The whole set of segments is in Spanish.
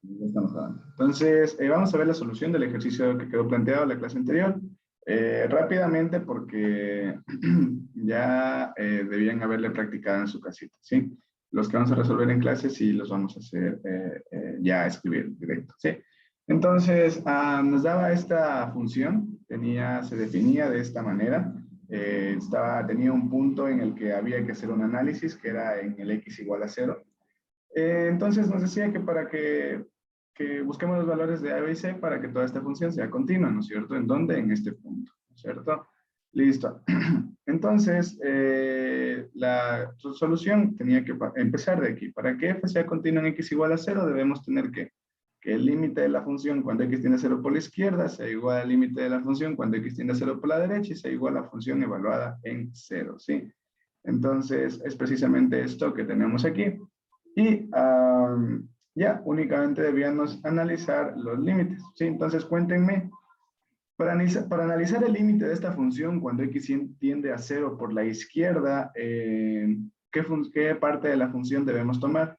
Ya estamos grabando. Entonces, vamos a ver la solución del ejercicio que quedó planteado en la clase anterior. Rápidamente porque ya debían haberle practicado en su casita, ¿sí? Los que vamos a resolver en clase sí los vamos a hacer ya escribir directo, ¿sí? Entonces, nos daba esta función, se definía de esta manera. Tenía un punto en el que había que hacer un análisis, que era en el x igual a 0. Entonces nos decía que para que busquemos los valores de A, B y C para que toda esta función sea continua, ¿no es cierto? ¿En dónde? En este punto, ¿no es cierto? Listo. Entonces, la solución tenía que empezar de aquí. Para que f sea continua en x igual a 0, debemos tener que el límite de la función cuando x tiende a 0 por la izquierda sea igual al límite de la función cuando x tiende a 0 por la derecha y sea igual a la función evaluada en 0, ¿sí? Entonces, es precisamente esto que tenemos aquí. Y ya, únicamente debíamos analizar los límites, ¿sí? Entonces, cuéntenme, para analizar el límite de esta función cuando x tiende a 0 por la izquierda, ¿qué parte de la función debemos tomar?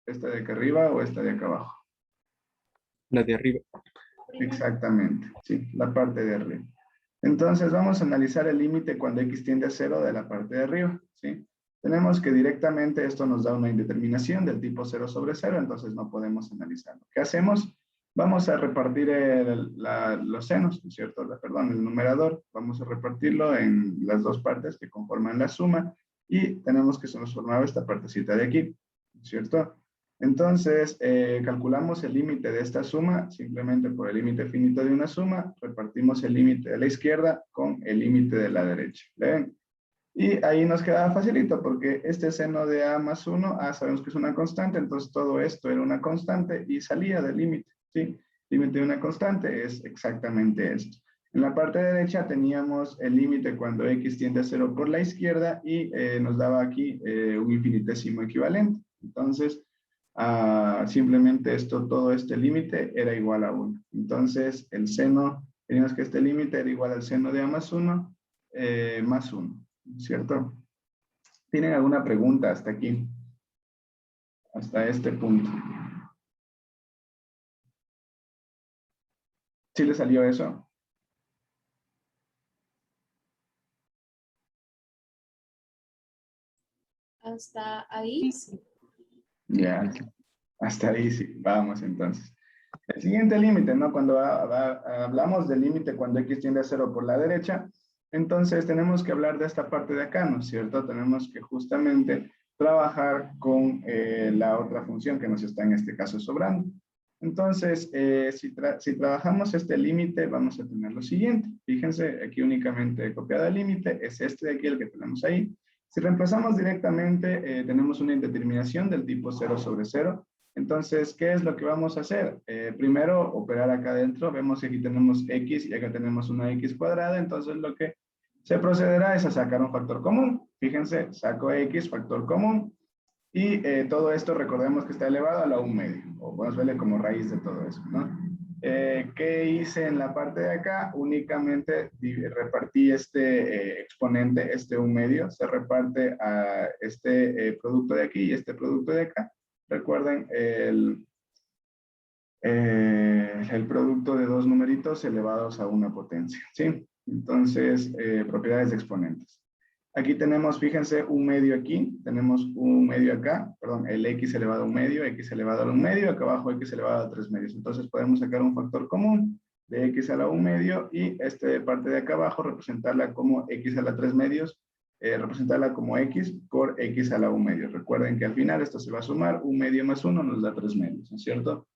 ¿Esta de acá arriba o esta de acá abajo? La de arriba. Exactamente, sí, la parte de arriba. Entonces, vamos a analizar el límite cuando x tiende a 0 de la parte de arriba, ¿sí? Tenemos que directamente esto nos da una indeterminación del tipo 0 sobre 0, entonces no podemos analizarlo. ¿Qué hacemos? Vamos a repartir los senos, ¿no es cierto? Perdón, el numerador. Vamos a repartirlo en las dos partes que conforman la suma y tenemos que se nos formaba esta partecita de aquí, ¿no es cierto? Entonces, calculamos el límite de esta suma, simplemente por el límite finito de una suma, repartimos el límite de la izquierda con el límite de la derecha. ¿Ven? Y ahí nos quedaba facilito, porque este seno de a más 1, sabemos que es una constante, entonces todo esto era una constante y salía del límite, ¿sí? Límite de una constante es exactamente esto. En la parte derecha teníamos el límite cuando x tiende a 0 por la izquierda y nos daba aquí un infinitésimo equivalente. Entonces, simplemente todo este límite era igual a 1. Entonces, el seno, teníamos que este límite era igual al seno de a más 1, más 1, ¿cierto? ¿Tienen alguna pregunta hasta aquí? Hasta este punto. ¿Sí le salió eso? Hasta ahí, sí. Ya, hasta ahí sí. Vamos entonces. El siguiente límite, ¿no? Cuando hablamos del límite cuando x tiende a 0 por la derecha, entonces tenemos que hablar de esta parte de acá, ¿no es cierto? Tenemos que justamente trabajar con la otra función que nos está en este caso sobrando. Entonces, si trabajamos este límite, vamos a tener lo siguiente. Fíjense, aquí únicamente he copiado el límite, es este de aquí el que tenemos ahí. Si reemplazamos directamente, tenemos una indeterminación del tipo 0 sobre 0. Entonces, ¿qué es lo que vamos a hacer? Primero, operar acá adentro. Vemos que aquí tenemos x y acá tenemos una x cuadrada. Entonces, lo que se procederá es a sacar un factor común. Fíjense, saco x, factor común. Y todo esto recordemos que está elevado a la 1 medio. O podemos verle como raíz de todo eso, ¿no? ¿Qué hice en la parte de acá? Únicamente repartí este exponente, este 1 medio. Se reparte a este producto de aquí y este producto de acá. Recuerden el producto de dos numeritos elevados a una potencia, ¿sí? Entonces, propiedades de exponentes. Aquí tenemos, fíjense, un medio aquí, tenemos un medio acá, perdón, el x elevado a un medio, x elevado a un medio, acá abajo x elevado a 3 medios. Entonces podemos sacar un factor común de x a la 1 medio y esta parte de acá abajo representarla como x a la 3 medios, representarla como x por x a la 1 medio. Recuerden que al final esto se va a sumar, 1 medio más 1 nos da 3 medios, ¿no es cierto?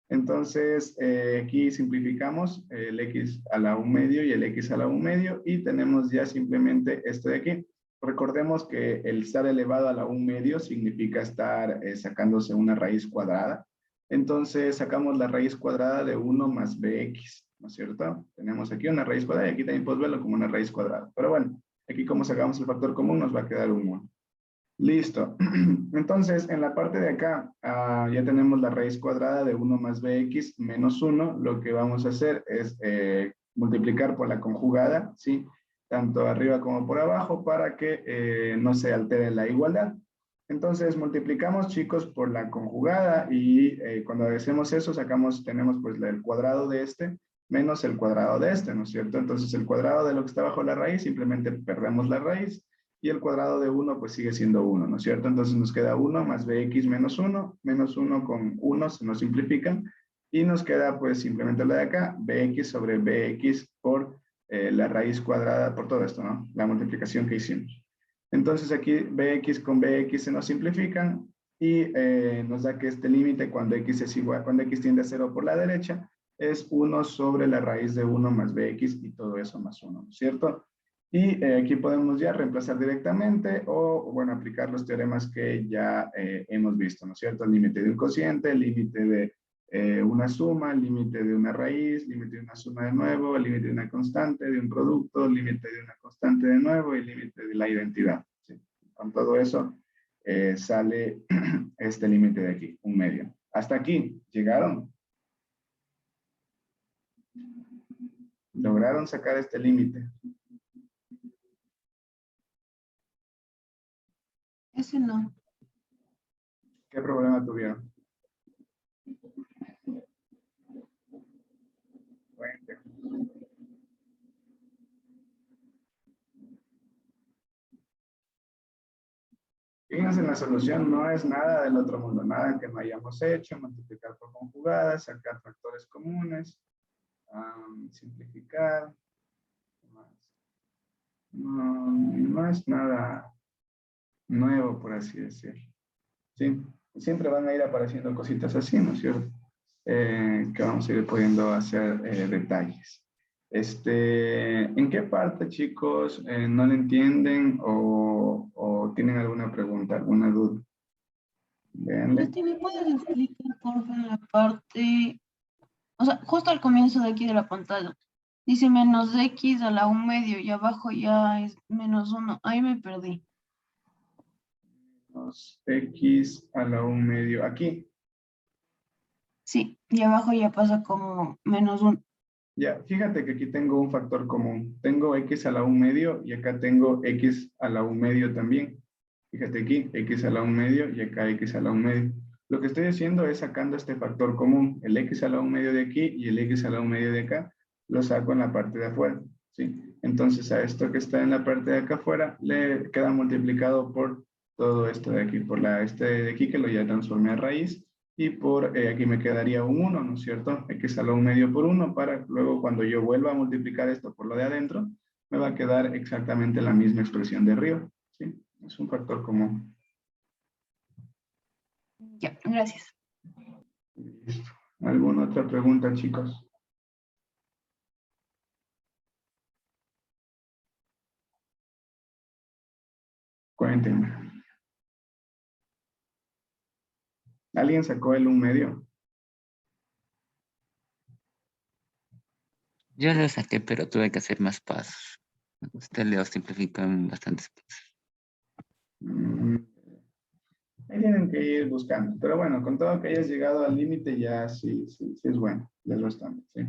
Entonces, aquí simplificamos el x a la 1 medio y el x a la 1 medio y tenemos ya simplemente esto de aquí. Recordemos que el estar elevado a la 1 medio significa estar sacándose una raíz cuadrada. Entonces, sacamos la raíz cuadrada de 1 más bx, ¿no es cierto? Tenemos aquí una raíz cuadrada y aquí también podemos verlo como una raíz cuadrada. Pero bueno, aquí como sacamos el factor común nos va a quedar un 1. Listo. Entonces, en la parte de acá, ya tenemos la raíz cuadrada de 1 más bx menos 1. Lo que vamos a hacer es multiplicar por la conjugada, ¿sí? Tanto arriba como por abajo, para que no se altere la igualdad. Entonces multiplicamos, chicos, por la conjugada y cuando hacemos eso tenemos pues el cuadrado de este menos el cuadrado de este, ¿no es cierto? Entonces el cuadrado de lo que está bajo la raíz, simplemente perdemos la raíz y el cuadrado de 1 pues sigue siendo 1, ¿no es cierto? Entonces nos queda 1 más bx menos 1 con 1 se nos simplifican y nos queda pues simplemente lo de acá, bx sobre bx por la raíz cuadrada, por todo esto, ¿no? La multiplicación que hicimos. Entonces aquí bx con bx se nos simplifican y nos da que este límite cuando x es igual, cuando x tiende a 0 por la derecha, es 1 sobre la raíz de 1 más bx y todo eso más 1, ¿no es cierto? Y aquí podemos ya reemplazar directamente o, bueno, aplicar los teoremas que ya hemos visto, ¿no es cierto? El límite de un cociente, el límite de una suma, el límite de una raíz, límite de una suma de nuevo, el límite de una constante, de un producto, el límite de una constante de nuevo y el límite de la identidad. ¿Sí? Con todo eso sale este límite de aquí, un medio. Hasta aquí, ¿llegaron? ¿Lograron sacar este límite? Ese no. ¿Qué problema tuvieron? Cuente. Fíjense, en la solución no es nada del otro mundo, nada que no hayamos hecho, multiplicar por conjugadas, sacar factores comunes, simplificar, ¿qué más? No es nada nuevo, por así decirlo. ¿Sí? Siempre van a ir apareciendo cositas así, ¿no es cierto? Que vamos a ir pudiendo hacer detalles. ¿En qué parte, chicos, no le entienden o tienen alguna pregunta, alguna duda? Véanle. ¿Me puedes explicar, por favor, la parte, o sea, justo al comienzo de aquí de la pantalla? Dice menos x a la 1/2 y abajo ya es menos 1. Ahí me perdí. X a la 1/2. Aquí. Sí, y abajo ya pasa como menos 1. Ya, fíjate que aquí tengo un factor común. Tengo x a la 1/2 y acá tengo x a la 1/2 también. Fíjate aquí, x a la 1/2 y acá x a la 1/2. Lo que estoy haciendo es sacando este factor común, el x a la 1/2 de aquí y el x a la 1/2 de acá, lo saco en la parte de afuera, ¿sí? Entonces a esto que está en la parte de acá afuera le queda multiplicado por todo esto de aquí, por este de aquí que lo ya transformé a raíz y por aquí me quedaría un 1, ¿no es cierto? X a la 1/2 por 1 para luego cuando yo vuelva a multiplicar esto por lo de adentro, me va a quedar exactamente la misma expresión de arriba, ¿sí? Es un factor común. Ya, gracias. Listo. ¿Alguna otra pregunta, chicos? Cuéntenme. ¿Alguien sacó el 1/2? Yo lo saqué, pero tuve que hacer más pasos. Usted lo simplificó en bastantes pasos. Ahí tienen que ir buscando. Pero bueno, con todo que hayas llegado al límite ya sí es bueno. Ya es bastante, sí.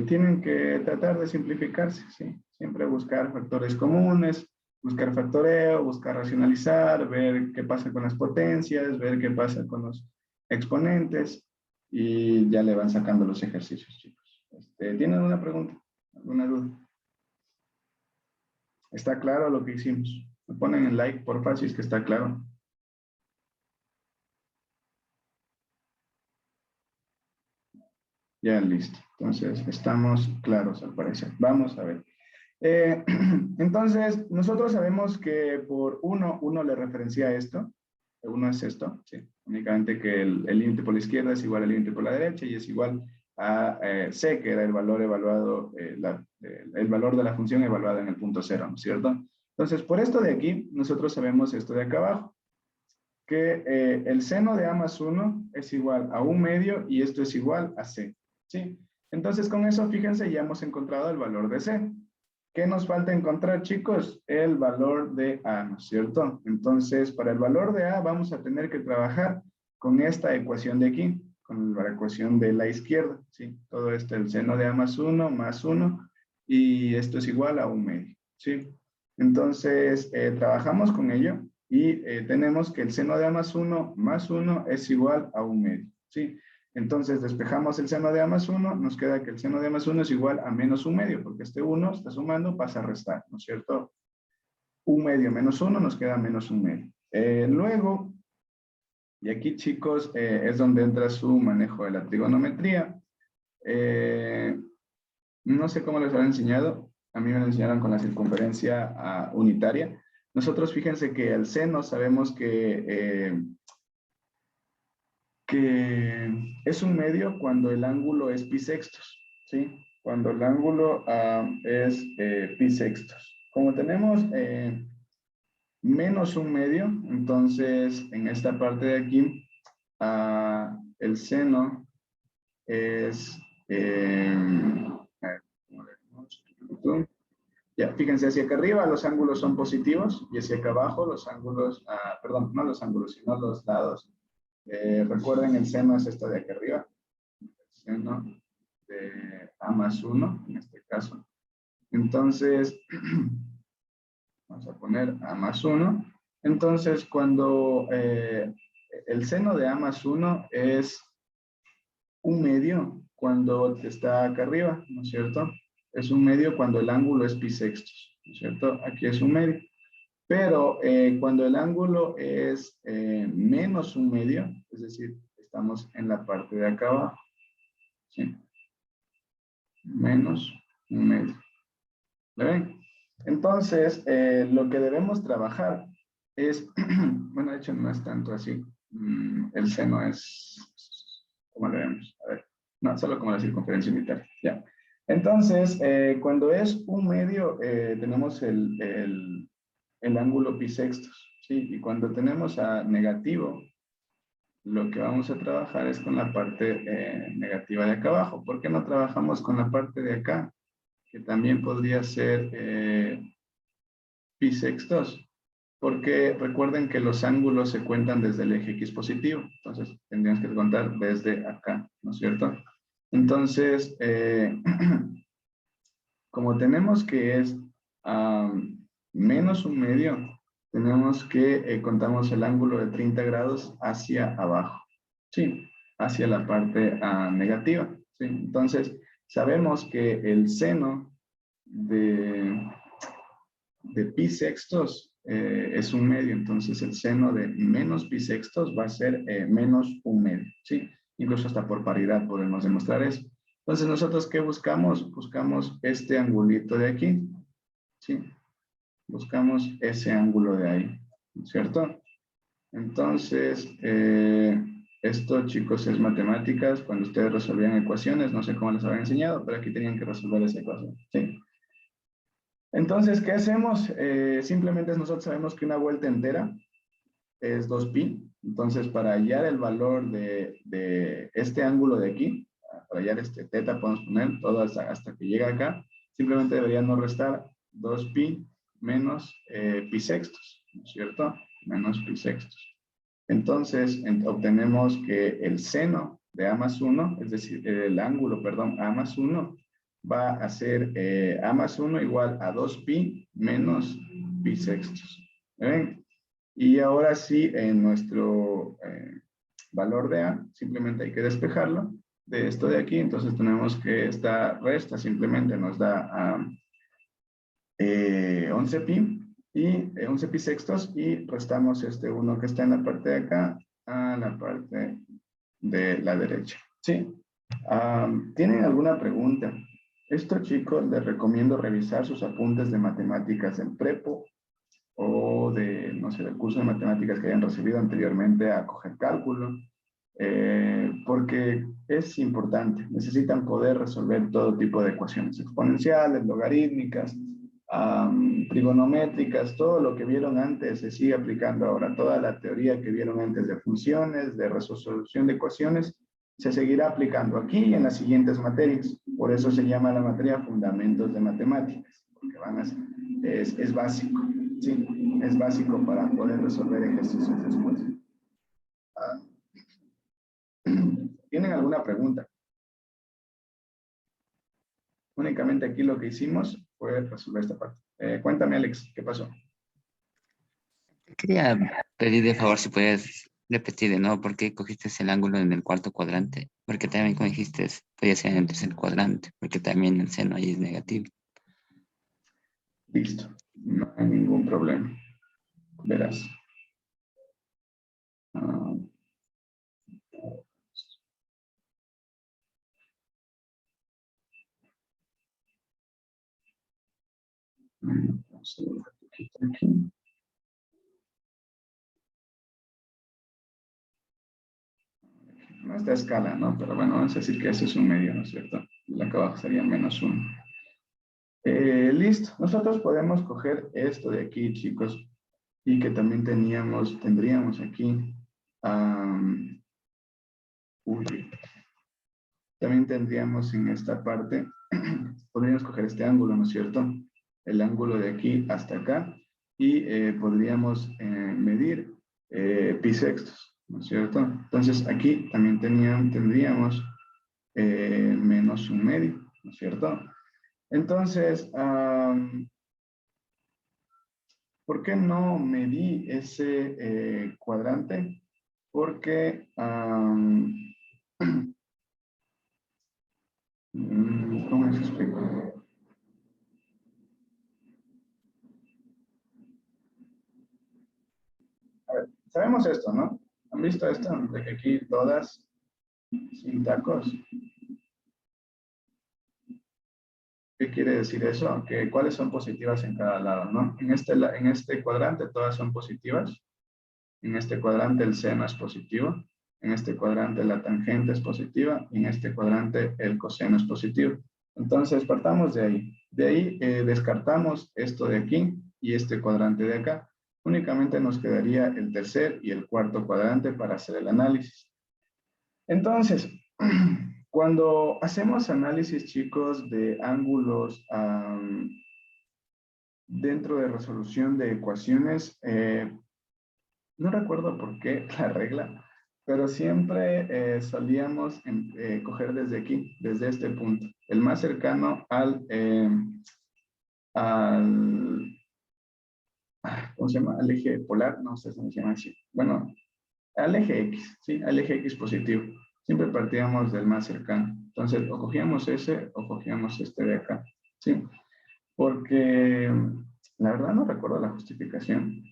Tienen que tratar de simplificarse, sí. Siempre buscar factores comunes, buscar factoreo, buscar racionalizar, ver qué pasa con las potencias, ver qué pasa con los exponentes y ya le van sacando los ejercicios, chicos. ¿Tienen alguna pregunta? ¿Alguna duda? ¿Está claro lo que hicimos? Me ponen el like, porfa, si es que está claro. Ya listo. Entonces, estamos claros al parecer. Vamos a ver. Entonces, nosotros sabemos que por 1 le referencia a esto. 1 es esto, sí. Únicamente que el límite por la izquierda es igual al límite por la derecha y es igual a C, que era el valor evaluado, el valor de la función evaluada en el punto 0, ¿no es cierto? Entonces, por esto de aquí, nosotros sabemos esto de acá abajo, que el seno de A más 1 es igual a 1/2 y esto es igual a C, ¿sí? Entonces, con eso, fíjense, ya hemos encontrado el valor de C. ¿Qué nos falta encontrar, chicos? El valor de A, ¿no es cierto? Entonces, para el valor de A vamos a tener que trabajar con esta ecuación de aquí, con la ecuación de la izquierda, ¿sí? Todo esto, el seno de A más 1, y esto es igual a 1/2, ¿sí? Entonces, trabajamos con ello Y tenemos que el seno de A más 1 es igual a 1/2, ¿sí? Entonces despejamos el seno de A más 1, nos queda que el seno de A más 1 es igual a menos 1/2, porque este 1 está sumando, pasa a restar, ¿no es cierto? 1/2 menos 1 nos queda menos 1/2. Luego, y aquí chicos, es donde entra su manejo de la trigonometría. No sé cómo les han enseñado, a mí me lo enseñaron con la circunferencia unitaria. Nosotros fíjense que el seno sabemos que es 1/2 cuando el ángulo es pi sextos, ¿sí? Cuando el ángulo es pi sextos. Como tenemos menos 1/2, entonces en esta parte de aquí, el seno es, a ver, ¿cómo le decimos? Ya, fíjense, hacia acá arriba los ángulos son positivos y hacia acá abajo los ángulos, perdón, no los ángulos, sino los lados. Recuerden, el seno es esto de aquí arriba, el seno de A más 1, en este caso. Entonces, vamos a poner A más 1. Entonces, cuando el seno de A más 1 es 1/2 cuando está acá arriba, ¿no es cierto? Es 1/2 cuando el ángulo es pi sextos, ¿no es cierto? Aquí es 1/2. Pero cuando el ángulo es menos 1/2, es decir, estamos en la parte de acá abajo, ¿sí? Menos 1/2. ¿Lo ven? Entonces, lo que debemos trabajar es, bueno, de hecho no es tanto así. El seno es, ¿cómo lo vemos? A ver, no, solo como la circunferencia unitaria, ya. Entonces, cuando es 1/2, tenemos el ángulo pi sextos, ¿sí? Y cuando tenemos a negativo, lo que vamos a trabajar es con la parte negativa de acá abajo. ¿Por qué no trabajamos con la parte de acá? Que también podría ser pi sextos, porque recuerden que los ángulos se cuentan desde el eje X positivo, entonces tendríamos que contar desde acá, ¿no es cierto? Entonces, como tenemos que es menos 1/2, tenemos que contamos el ángulo de 30 grados hacia abajo, ¿sí? Hacia la parte negativa, ¿sí? Entonces, sabemos que el seno de pi sextos es 1/2, entonces el seno de menos pi sextos va a ser menos 1/2, ¿sí? Incluso hasta por paridad podemos demostrar eso. Entonces, ¿nosotros qué buscamos? Buscamos este angulito de aquí, ¿sí? Buscamos ese ángulo de ahí, ¿cierto? Entonces, esto, chicos, es matemáticas. Cuando ustedes resolvían ecuaciones, no sé cómo les habían enseñado, pero aquí tenían que resolver esa ecuación, ¿sí? Entonces, ¿qué hacemos? Simplemente nosotros sabemos que una vuelta entera es 2pi. Entonces, para hallar el valor de este ángulo de aquí, para hallar este teta, podemos poner todo hasta que llega acá, simplemente deberíamos restar 2pi menos pi sextos, ¿no es cierto? Menos pi sextos. Entonces, obtenemos que el seno de A más 1, es decir, el ángulo, perdón, A más 1, va a ser A más 1 igual a 2pi menos pi sextos. ¿Ven? Y ahora sí, en nuestro valor de A, simplemente hay que despejarlo de esto de aquí. Entonces tenemos que esta resta simplemente nos da 11pi y 11pi sextos y restamos este 1 que está en la parte de acá a la parte de la derecha. ¿Sí? ¿Tienen alguna pregunta? Esto, chicos, les recomiendo revisar sus apuntes de matemáticas en prepo o de, no sé, del curso de matemáticas que hayan recibido anteriormente a coger cálculo, porque es importante. Necesitan poder resolver todo tipo de ecuaciones exponenciales, logarítmicas, trigonométricas, todo lo que vieron antes se sigue aplicando ahora. Toda la teoría que vieron antes de funciones, de resolución de ecuaciones, se seguirá aplicando aquí y en las siguientes materias. Por eso se llama la materia Fundamentos de Matemáticas, porque es básico, ¿sí? Es básico para poder resolver ejercicios después. ¿Tienen alguna pregunta? Únicamente aquí lo que hicimos fue resolver esta parte. Cuéntame, Alex, ¿qué pasó? Quería pedir de favor si puedes repetir de nuevo por qué cogiste el ángulo en el cuarto cuadrante. Porque también, como dijiste, podía ser en el tercer cuadrante, porque también el seno ahí es negativo. Listo, no hay ningún problema. Verás. Ah, vamos a ver un poquito aquí. No esta escala, ¿no? Pero bueno, vamos a decir que ese es un medio, ¿no es cierto? Y acá abajo sería -1. Listo. Nosotros podemos coger esto de aquí, chicos, y que también tendríamos aquí, uy, también tendríamos en esta parte, podríamos coger este ángulo, ¿no es cierto? El ángulo de aquí hasta acá, y podríamos medir pi sextos, ¿no es cierto? Entonces aquí también tendríamos -1/2, ¿no es cierto? Entonces, ¿por qué no medí ese cuadrante? Porque, ¿cómo les explico? A ver, sabemos esto, ¿no? ¿Han visto esto? De que aquí todas sin tacos. ¿Qué quiere decir eso? Que cuáles son positivas en cada lado, ¿no? En este cuadrante todas son positivas. En este cuadrante el seno es positivo. En este cuadrante la tangente es positiva. Y en este cuadrante el coseno es positivo. Entonces partamos de ahí. De ahí descartamos esto de aquí y este cuadrante de acá. Únicamente nos quedaría el tercer y el cuarto cuadrante para hacer el análisis. Entonces, cuando hacemos análisis, chicos, de ángulos dentro de resolución de ecuaciones, no recuerdo por qué la regla, pero siempre solíamos coger desde aquí, desde este punto, el más cercano ¿cómo se llama? Al eje polar, no sé si se llama así. Bueno, al eje X, ¿sí? Al eje X positivo. Siempre partíamos del más cercano. Entonces, o cogíamos ese o cogíamos este de acá, ¿sí? Porque la verdad no recuerdo la justificación,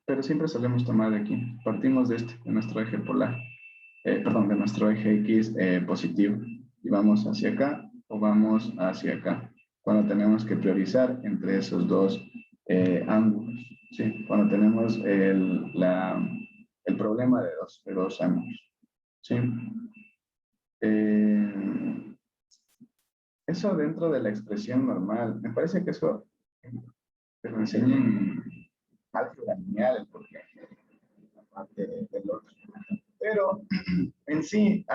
pero siempre solemos tomar de aquí. Partimos de nuestro eje polar, perdón, de nuestro eje X positivo. Y vamos hacia acá o vamos hacia acá. Cuando tenemos que priorizar entre esos dos ángulos, ¿sí? Cuando tenemos el problema de dos ángulos, ¿sí? Eso dentro de la expresión normal. Me parece que eso te lo enseñan en álgebra lineal, porque aparte del otro. Pero en sí,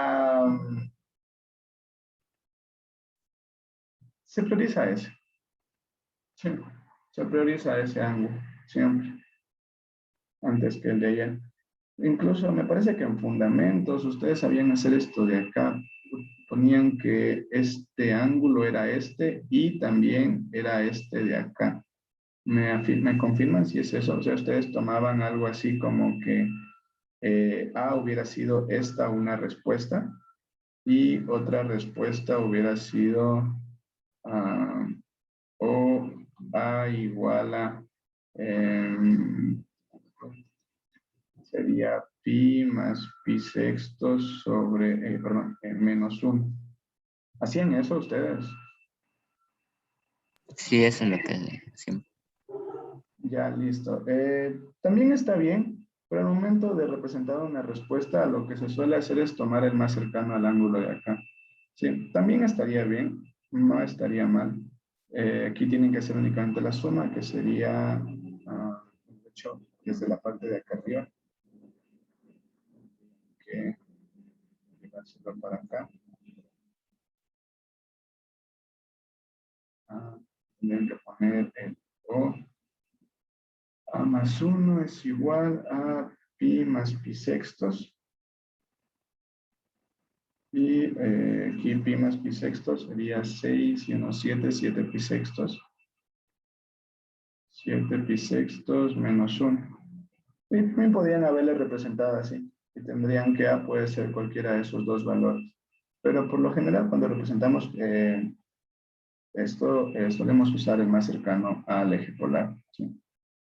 se prioriza ese. Sí, se prioriza ese ángulo, siempre, antes que el de allá. Incluso me parece que en fundamentos ustedes sabían hacer esto de acá. Ponían que este ángulo era este y también era este de acá. ¿Me confirman si es eso? O sea, ustedes tomaban algo así como que A hubiera sido esta una respuesta y otra respuesta hubiera sido o A igual a sería pi más pi sextos sobre, perdón, -1. ¿Hacían eso ustedes? Sí, eso es lo que siempre. Ya, listo. También está bien, pero al momento de representar una respuesta, lo que se suele hacer es tomar el más cercano al ángulo de acá. Sí, también estaría bien, no estaría mal. Aquí tienen que hacer únicamente la suma, que sería, de hecho, desde la parte de acá arriba, que llevárselo para acá. Tendrían que poner el O. A más 1 es igual a pi más pi sextos. Y aquí pi más pi sextos sería 6 y 1, 7 pi sextos. 7 pi sextos menos 1. Sí, también podrían haberle representado así. Y tendrían que A puede ser cualquiera de esos dos valores. Pero por lo general, cuando representamos esto, solemos usar el más cercano al eje polar, ¿sí?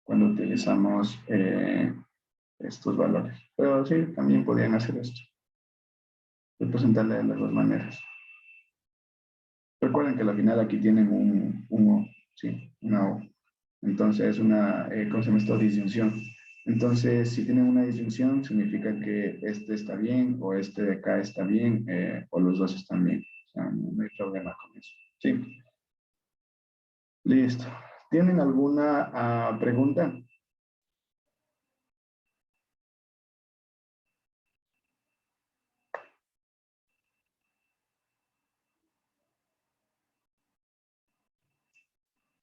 Cuando utilizamos estos valores. Pero sí, también podrían hacer esto. Representarle de las dos maneras. Recuerden que al final aquí tienen un O, ¿sí? Una O. Entonces, una, ¿cómo se llama esto? Disyunción. Entonces, si tienen una disyunción, significa que este está bien, o este de acá está bien, o los dos están bien. O sea, no hay problema con eso. ¿Sí? Listo. ¿Tienen alguna pregunta?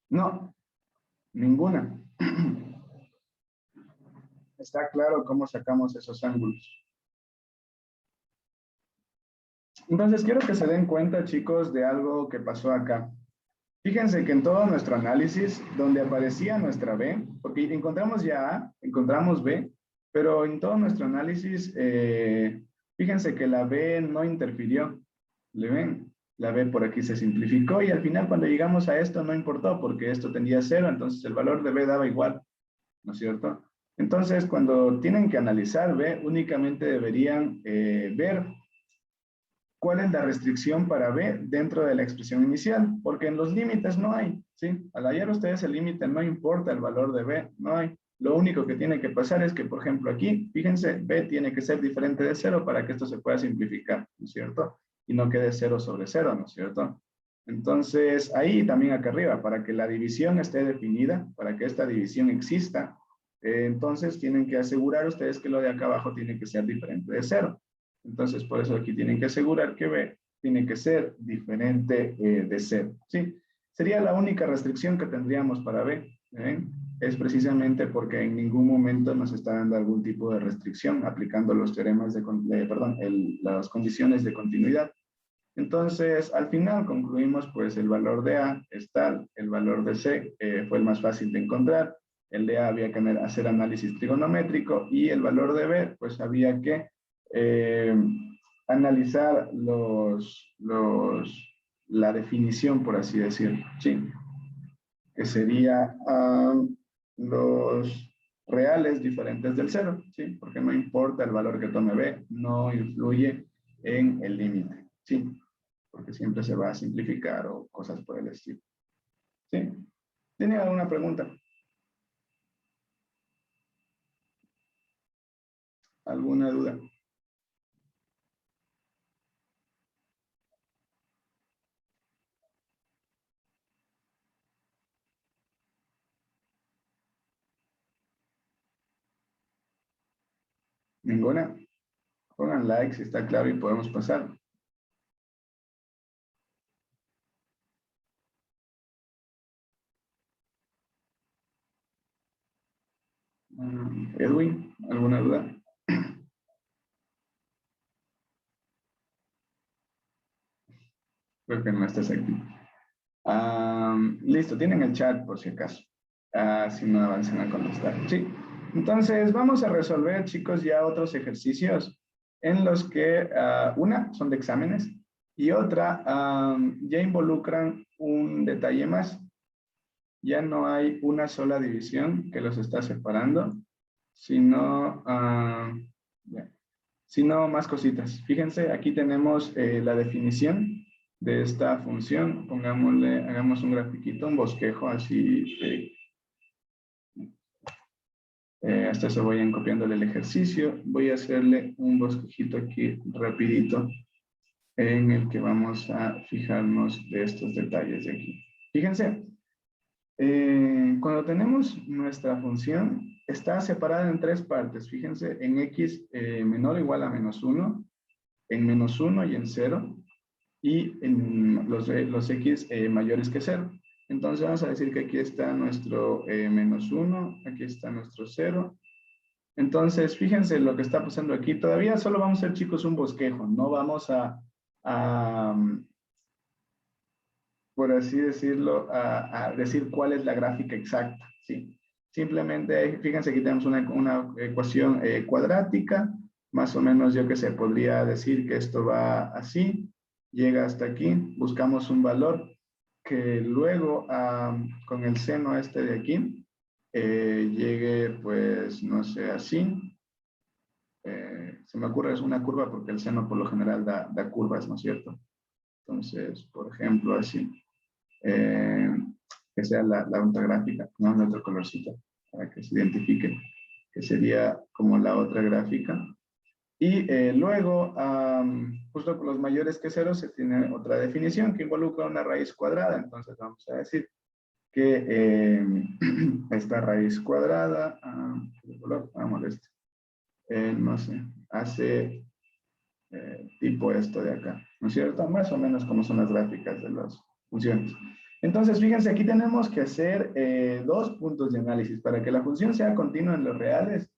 No, ninguna. Está claro cómo sacamos esos ángulos. Entonces, quiero que se den cuenta, chicos, de algo que pasó acá. Fíjense que en todo nuestro análisis, donde aparecía nuestra B, porque encontramos ya A, encontramos B, pero en todo nuestro análisis, fíjense que la B no interfirió. ¿Le ven? La B por aquí se simplificó y al final cuando llegamos a esto no importó porque esto tenía 0, entonces el valor de B daba igual, ¿no es cierto? Entonces, cuando tienen que analizar B, únicamente deberían ver cuál es la restricción para B dentro de la expresión inicial, porque en los límites no hay, ¿sí? Al hallar ustedes el límite no importa el valor de B, no hay. Lo único que tiene que pasar es que, por ejemplo, aquí, fíjense, B tiene que ser diferente de 0 para que esto se pueda simplificar, ¿no es cierto? Y no quede 0 sobre 0, ¿no es cierto? Entonces, ahí también acá arriba, para que la división esté definida, para que esta división exista, entonces tienen que asegurar ustedes que lo de acá abajo tiene que ser diferente de 0. Entonces, por eso aquí tienen que asegurar que B tiene que ser diferente de 0, ¿sí? Sería la única restricción que tendríamos para B, es precisamente porque en ningún momento nos está dando algún tipo de restricción aplicando los teoremas las condiciones de continuidad. Entonces, al final concluimos, pues el valor de A es tal, el valor de C fue el más fácil de encontrar, el de A había que hacer análisis trigonométrico y el valor de B, pues había que analizar la definición, por así decirlo, ¿sí? Que sería los reales diferentes del 0, ¿sí? Porque no importa el valor que tome B, no influye en el límite, ¿sí? Porque siempre se va a simplificar o cosas por el estilo. ¿Sí? ¿Tiene alguna pregunta? ¿Alguna duda? ¿Ninguna? Pongan like si está claro y podemos pasar. Edwin, ¿alguna duda? Creo que no estás aquí. Listo, tienen el chat por si acaso. Si no avanzan a contestar. Sí. Entonces, vamos a resolver, chicos, ya otros ejercicios en los que una son de exámenes y otra ya involucran un detalle más. Ya no hay una sola división que los está separando, sino, sino más cositas. Fíjense, aquí tenemos la definición de esta función. Pongámosle, hagamos un grafiquito, un bosquejo así. Hasta eso vayan copiándole el ejercicio. Voy a hacerle un bosquejito aquí rapidito en el que vamos a fijarnos de estos detalles de aquí. Fíjense, cuando tenemos nuestra función, está separada en tres partes. Fíjense, en x menor o igual a -1, en -1 y en 0, y en los x mayores que 0. Entonces vamos a decir que aquí está nuestro -1, aquí está nuestro 0. Entonces, fíjense lo que está pasando aquí. Todavía solo vamos a hacer, chicos, un bosquejo. No vamos a por así decirlo, a decir cuál es la gráfica exacta, ¿sí? Simplemente, fíjense, aquí tenemos una ecuación cuadrática, más o menos yo que sé, podría decir que esto va así, llega hasta aquí, buscamos un valor que luego con el seno este de aquí, llegue pues, no sé, así. Se me ocurre es una curva porque el seno por lo general da curvas, ¿no es cierto? Entonces, por ejemplo, así. Que sea la otra gráfica, no de otro colorcito, para que se identifique, que sería como la otra gráfica. Y luego, justo con los mayores que cero, se tiene otra definición que involucra una raíz cuadrada. Entonces vamos a decir que esta raíz cuadrada, vamos a ver esto, no sé, hace tipo esto de acá, ¿no es cierto? Más o menos como son las gráficas de las funciones. Entonces, fíjense, aquí tenemos que hacer dos puntos de análisis. Para que la función sea continua en los reales,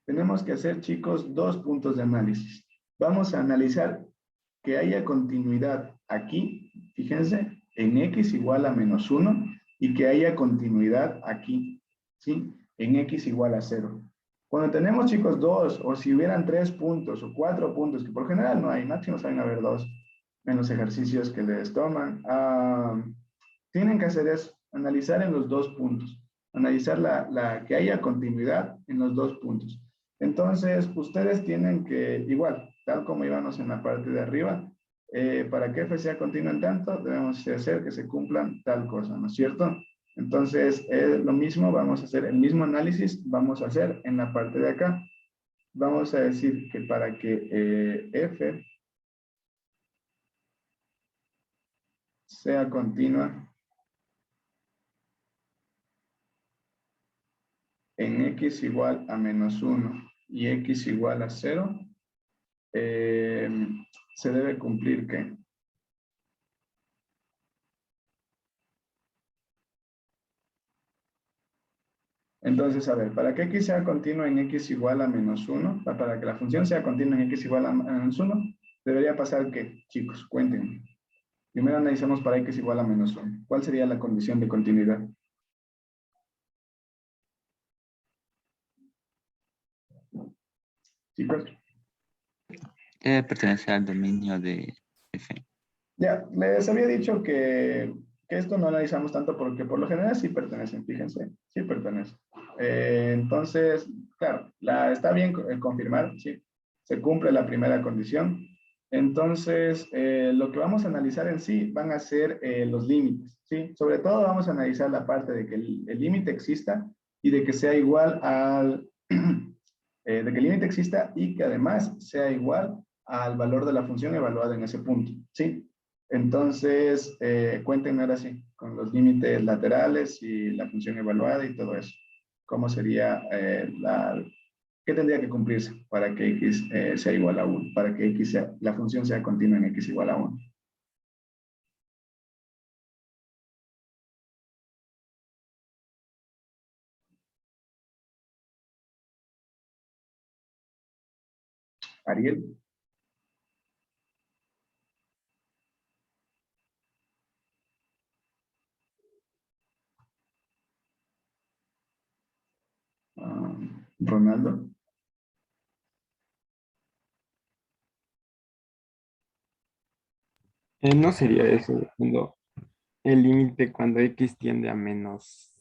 tenemos que hacer, chicos, dos puntos de análisis. Vamos a analizar que haya continuidad aquí, fíjense, en x igual a menos 1, y que haya continuidad aquí, ¿sí? En x igual a 0. Cuando tenemos, chicos, dos, o si hubieran 3 puntos o 4 puntos, que por general no hay, máximo saben haber 2 en los ejercicios que les toman, tienen que hacer eso, analizar en los 2 puntos, analizar que haya continuidad en los 2 puntos. Entonces, ustedes tienen que, igual, tal como íbamos en la parte de arriba, para que f sea continua en tanto, debemos hacer que se cumplan tal cosa, ¿no es cierto? Entonces, lo mismo, vamos a hacer el mismo análisis, vamos a hacer en la parte de acá. Vamos a decir que para que f sea continua en x igual a menos 1 y x igual a 0, se debe cumplir ¿qué? Entonces, a ver, para que x sea continua en x igual a menos 1, para que la función sea continua en x igual a menos 1, debería pasar ¿qué? Chicos, cuéntenme. Primero analizamos para x igual a menos 1. ¿Cuál sería la condición de continuidad? Chicos. Debe pertenecer al dominio de F. Ya, les había dicho que esto no analizamos tanto porque por lo general sí pertenecen, fíjense, sí pertenecen. Entonces, claro, está bien confirmar, sí, se cumple la primera condición. Entonces, lo que vamos a analizar en sí van a ser los límites, ¿sí? Sobre todo vamos a analizar la parte de que el límite exista y de que sea igual al, de que el límite exista y que además sea igual al valor de la función evaluada en ese punto, ¿sí? Entonces, cuéntenme ahora sí, con los límites laterales y la función evaluada y todo eso. ¿Cómo sería qué tendría que cumplirse para que x sea igual a 1? Para que la función sea continua en x igual a 1. Ariel. Ronaldo. No sería eso cuando el límite cuando x tiende a menos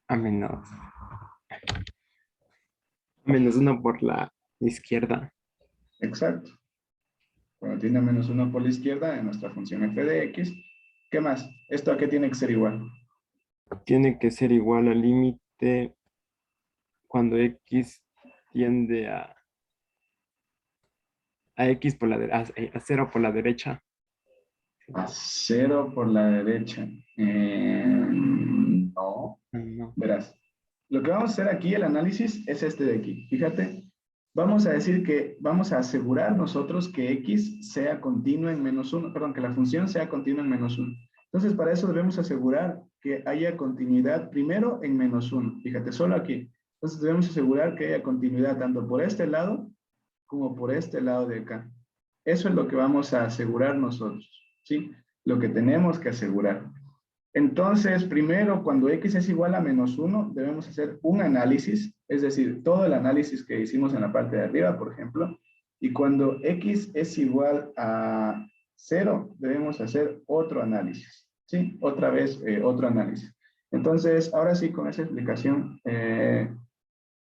1 por la izquierda. Exacto. Cuando tiene menos 1 por la izquierda en nuestra función f de x. ¿Qué más? ¿Esto a qué tiene que ser igual? Tiene que ser igual al límite cuando x tiende a x por a 0 por la derecha. A 0 por la derecha. No. No. Verás. Lo que vamos a hacer aquí, el análisis, es este de aquí. Fíjate. Vamos a decir que vamos a asegurar nosotros que x sea continua en menos 1. Perdón, que la función sea continua en menos 1. Entonces, para eso debemos asegurar que haya continuidad primero en menos 1. Fíjate, solo aquí. Entonces, debemos asegurar que haya continuidad tanto por este lado como por este lado de acá. Eso es lo que vamos a asegurar nosotros, ¿sí? Lo que tenemos que asegurar. Entonces, primero, cuando x es igual a menos 1, debemos hacer un análisis, es decir, todo el análisis que hicimos en la parte de arriba, por ejemplo, y cuando x es igual a 0, debemos hacer otro análisis, ¿sí? Otra vez, otro análisis. Entonces, ahora sí, con esa explicación,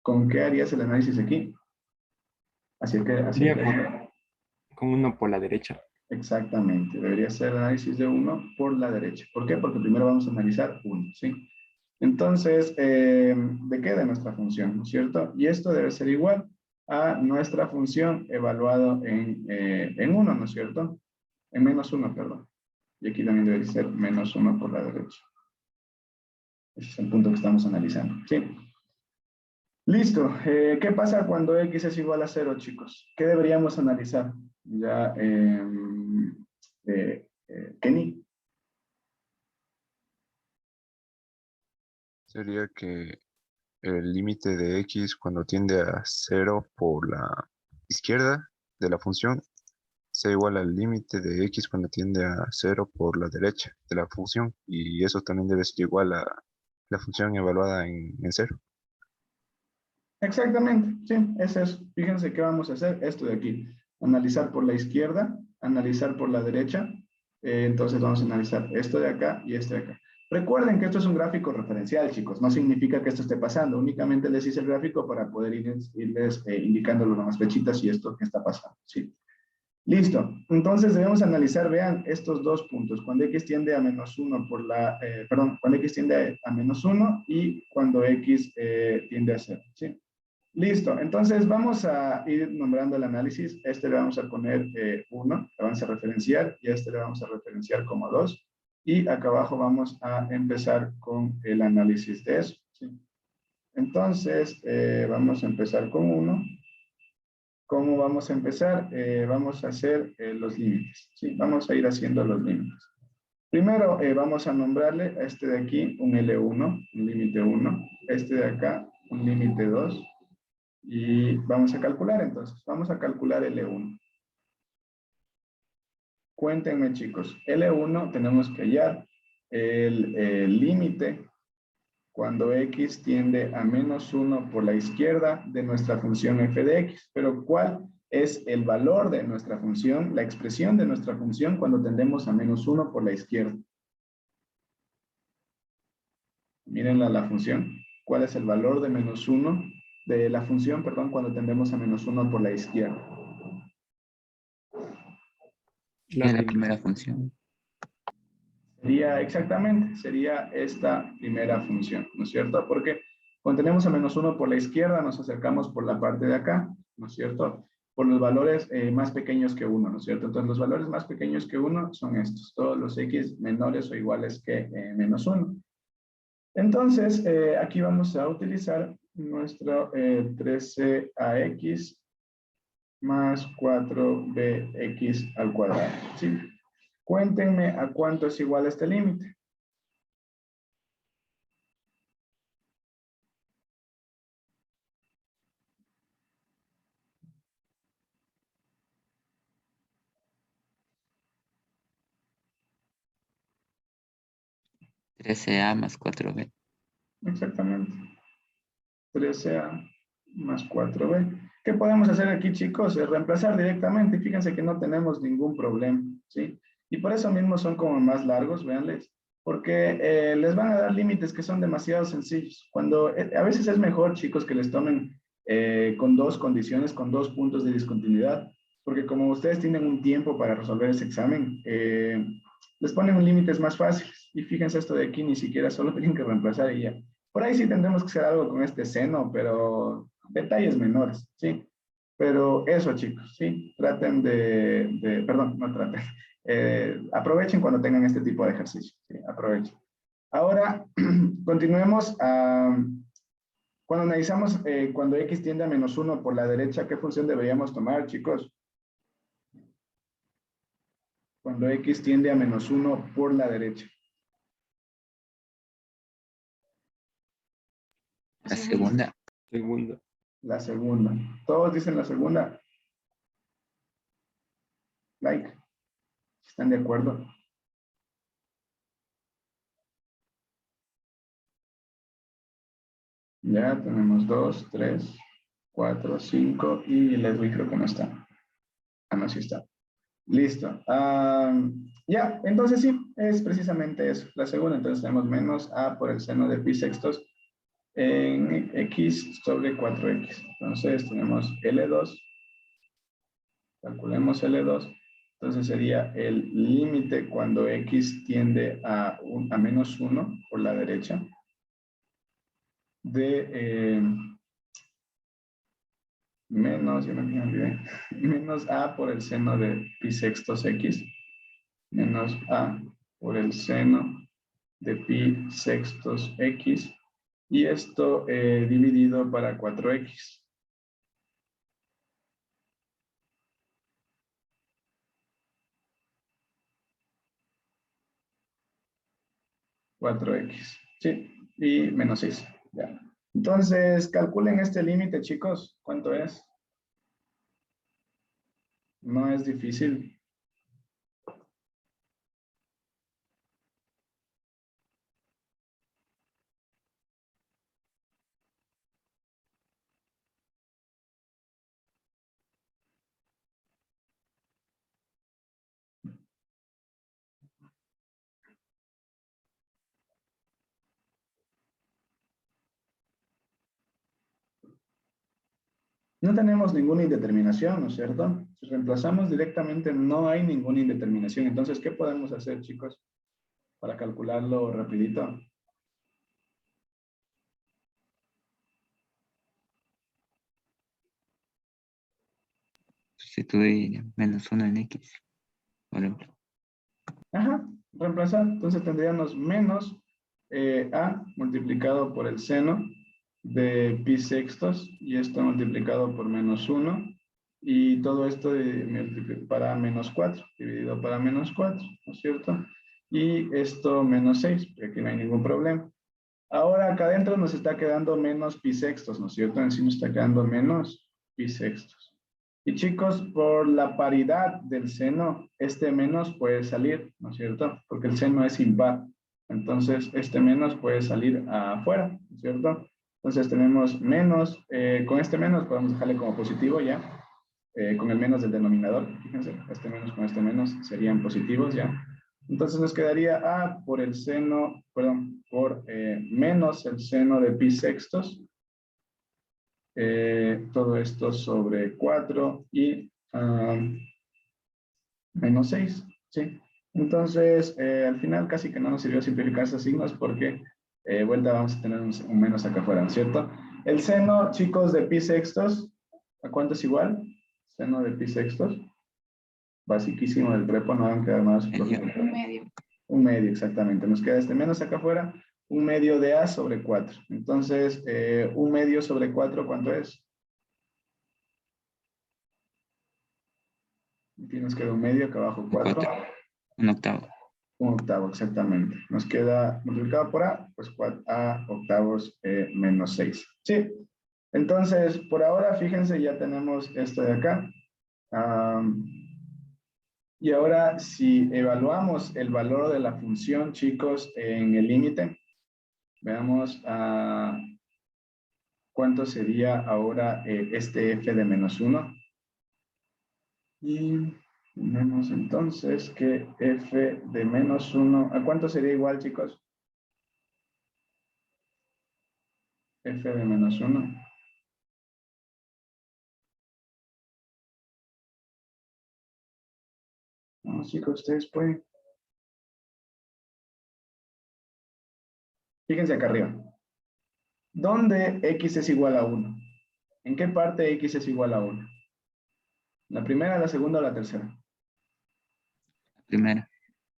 ¿con qué harías el análisis aquí? Así Sería que, con 1 por la derecha. exactamente, debería ser el análisis de 1 por la derecha. ¿Por qué? Porque primero vamos a analizar 1, ¿sí? Entonces, ¿de qué? De nuestra función, ¿no es cierto? Y esto debe ser igual a nuestra función evaluado en 1, ¿no es cierto? En menos 1, perdón. Y aquí también debe ser menos 1 por la derecha. Ese es el punto que estamos analizando, ¿sí? Listo. ¿Qué pasa cuando x es igual a 0, chicos? ¿Qué deberíamos analizar? Ya, Kenny. Sería que el límite de x cuando tiende a 0 por la izquierda de la función sea igual al límite de x cuando tiende a 0 por la derecha de la función. Y eso también debe ser igual a la función evaluada en 0. Exactamente, sí, es eso. Fíjense qué vamos a hacer, esto de aquí. Analizar por la izquierda, analizar por la derecha. Entonces vamos a analizar esto de acá y esto de acá. Recuerden que esto es un gráfico referencial, chicos. No significa que esto esté pasando. Únicamente les hice el gráfico para poder irles indicando las flechitas y esto que está pasando. Sí. Listo. Entonces debemos analizar, vean, estos dos puntos. Cuando x tiende a menos 1 por la, cuando x tiende a menos 1 y cuando x tiende a 0. ¿Sí? Listo, entonces vamos a ir nombrando el análisis. Este le vamos a poner 1, le vamos a referenciar, y a este le vamos a referenciar como 2. Y acá abajo vamos a empezar con el análisis de eso. ¿Sí? Entonces, vamos a empezar con 1. ¿Cómo vamos a empezar? Vamos a hacer los límites. ¿Sí? Vamos a ir haciendo los límites. Primero, vamos a nombrarle a este de aquí un L1, un límite 1. Este de acá, un límite 2. Y vamos a calcular entonces. Vamos a calcular L1. Cuéntenme, chicos. L1 tenemos que hallar el límite cuando x tiende a menos 1 por la izquierda de nuestra función f de x. Pero ¿cuál es el valor de nuestra función, la expresión de nuestra función cuando tendemos a menos 1 por la izquierda? Miren la función. ¿Cuál es el valor de menos 1? De la función, perdón, cuando tendemos a menos 1 por la izquierda. De la primera función. Sería exactamente, sería esta primera función, ¿no es cierto? Porque cuando tenemos a menos 1 por la izquierda, nos acercamos por la parte de acá, ¿no es cierto? Por los valores más pequeños que 1, ¿no es cierto? Entonces, los valores más pequeños que 1 son estos, todos los x menores o iguales que menos 1. Entonces, aquí vamos a utilizar nuestro 13ax más 4bx al cuadrado, ¿sí? Cuéntenme a cuánto es igual este límite. (13a más 4b). Exactamente. 13a más 4b. ¿Qué podemos hacer aquí, chicos? Es reemplazar directamente. Fíjense que no tenemos ningún problema, ¿sí? Y por eso mismo son como más largos, véanles. Porque les van a dar límites que son demasiado sencillos. Cuando a veces es mejor, chicos, que les tomen con dos condiciones, con dos puntos de discontinuidad. Porque como ustedes tienen un tiempo para resolver ese examen, les ponen límites más fáciles. Y fíjense esto de aquí, ni siquiera solo tienen que reemplazar y ya. Por ahí sí tendremos que hacer algo con este seno, pero detalles menores, ¿sí? Pero eso, chicos, ¿sí? Traten perdón, no traten. Aprovechen cuando tengan este tipo de ejercicio, ¿sí? Aprovechen. Ahora, continuemos. Cuando analizamos cuando x tiende a menos 1 por la derecha, ¿qué función deberíamos tomar, chicos? Cuando x tiende a menos 1 por la derecha. La segunda. Segunda. La segunda. Todos dicen la segunda. Like. ¿Están de acuerdo? Ya tenemos 2, 3, 4, 5 y Leslie creo que no está. Ah, no, sí está. Listo. Ya, entonces sí, es precisamente eso. La segunda, entonces tenemos menos a por el seno de pi sextos en x sobre 4x. Entonces tenemos L2. Calculemos L2. Entonces sería el límite cuando x tiende a menos 1 por la derecha de menos, ya me olvidé, menos a por el seno de pi sextos x, menos a por el seno de pi sextos x, y esto dividido para 4x. 4x, sí, y menos 6, ya. Entonces, calculen este límite, chicos, ¿cuánto es? No es difícil. No tenemos ninguna indeterminación, ¿no es cierto? Si reemplazamos directamente, no hay ninguna indeterminación. Entonces, ¿qué podemos hacer, chicos, para calcularlo rapidito? Sustituir menos 1 en x, por ejemplo. Ajá, reemplazar. Entonces tendríamos menos a multiplicado por el seno de pi sextos y esto multiplicado por menos 1 y todo esto para menos 4, dividido para menos 4, ¿no es cierto? Y esto menos 6, porque aquí no hay ningún problema. Ahora acá adentro nos está quedando menos pi sextos, ¿no es cierto? En sí nos está quedando menos pi sextos. Y chicos, por la paridad del seno, este menos puede salir, ¿no es cierto? Porque el seno es impar. Entonces, este menos puede salir afuera, ¿no es cierto? Entonces tenemos menos, con este menos podemos dejarle como positivo ya, con el menos del denominador, fíjense, este menos con este menos serían positivos ya. Entonces nos quedaría a por el seno, perdón, por menos el seno de pi sextos, todo esto sobre 4 y menos 6, ¿sí? Entonces, al final casi que no nos sirvió simplificar esos signos porque vuelta vamos a tener un menos acá afuera, ¿no es cierto? El seno, chicos, de pi sextos, ¿a cuánto es igual? Seno de pi sextos. Basiquísimo del prepo, no van a quedar más. Un medio. Un medio, exactamente. Nos queda este menos acá afuera, un medio de a sobre 4. Entonces, un medio sobre 4, ¿cuánto es? Aquí nos queda un medio, acá abajo 4. Un octavo. Un octavo, exactamente. Nos queda multiplicado por a, pues a octavos menos 6. Sí. Entonces, por ahora, fíjense, ya tenemos esto de acá. Y ahora, si evaluamos el valor de la función, chicos, en el límite, veamos cuánto sería ahora este f de menos 1. Y tenemos entonces que f de menos 1, ¿a cuánto sería igual, chicos? F de menos 1. No, chicos, ustedes pueden. Fíjense acá arriba. ¿Dónde x es igual a 1? ¿En qué parte x es igual a 1? ¿La primera, la segunda o la tercera? Primera.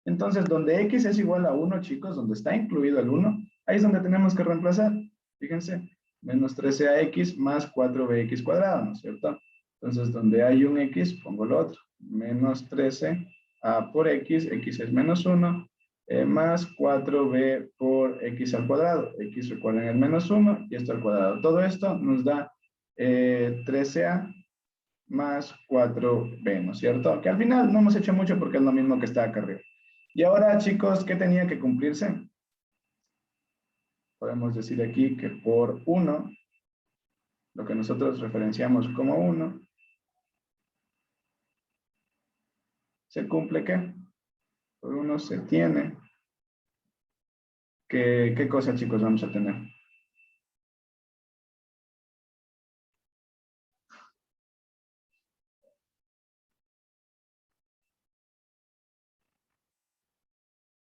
Entonces, donde x es igual a 1, chicos, donde está incluido el 1, ahí es donde tenemos que reemplazar. Fíjense, menos 13ax más 4bx cuadrado, ¿no es cierto? Entonces, donde hay un x, pongo lo otro. Menos 13a por x, x es menos 1, más 4b por x al cuadrado. X, recuerden, es menos 1 y esto al cuadrado. Todo esto nos da 13a más 4b, ¿no es cierto? Que al final no hemos hecho mucho porque es lo mismo que está acá arriba. Y ahora, chicos, ¿qué tenía que cumplirse? podemos decir aquí que por 1, lo que nosotros referenciamos como 1, ¿se cumple qué? Por 1 se tiene. ¿Qué cosa, chicos, vamos a tener?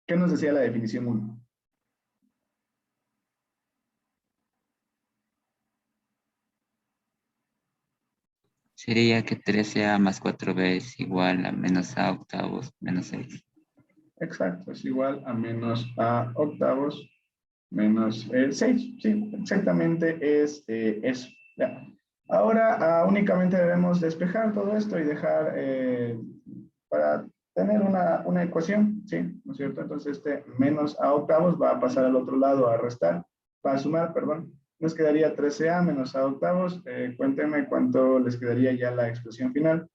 ¿Qué nos decía la definición 1? Sería que 13a más 4b es igual a menos a octavos menos 6. Exacto, es igual a menos a octavos menos 6. Sí, exactamente es eso. Ya. Ahora únicamente debemos despejar todo esto y dejar para tener una ecuación, ¿sí? ¿No es cierto? Entonces este menos a octavos va a pasar al otro lado a restar, va a sumar, perdón. Nos quedaría 13a menos a octavos. Cuéntenme cuánto les quedaría ya la expresión final.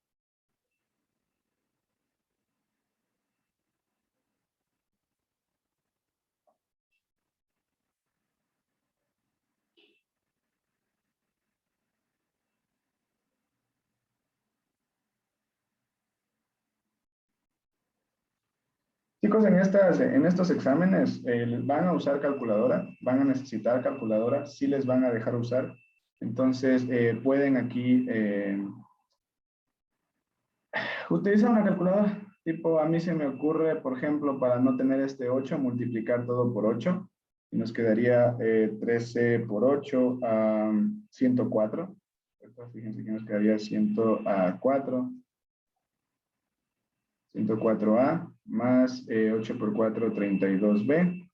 Chicos, en estos exámenes van a usar calculadora, van a necesitar calculadora, sí les van a dejar usar. Entonces, pueden aquí utilizar una calculadora. Tipo, a mí se me ocurre, por ejemplo, para no tener este 8, multiplicar todo por 8. Y nos quedaría 13 por 8 a 104. Fíjense que nos quedaría 104. 104a más 8 por 4, 32b.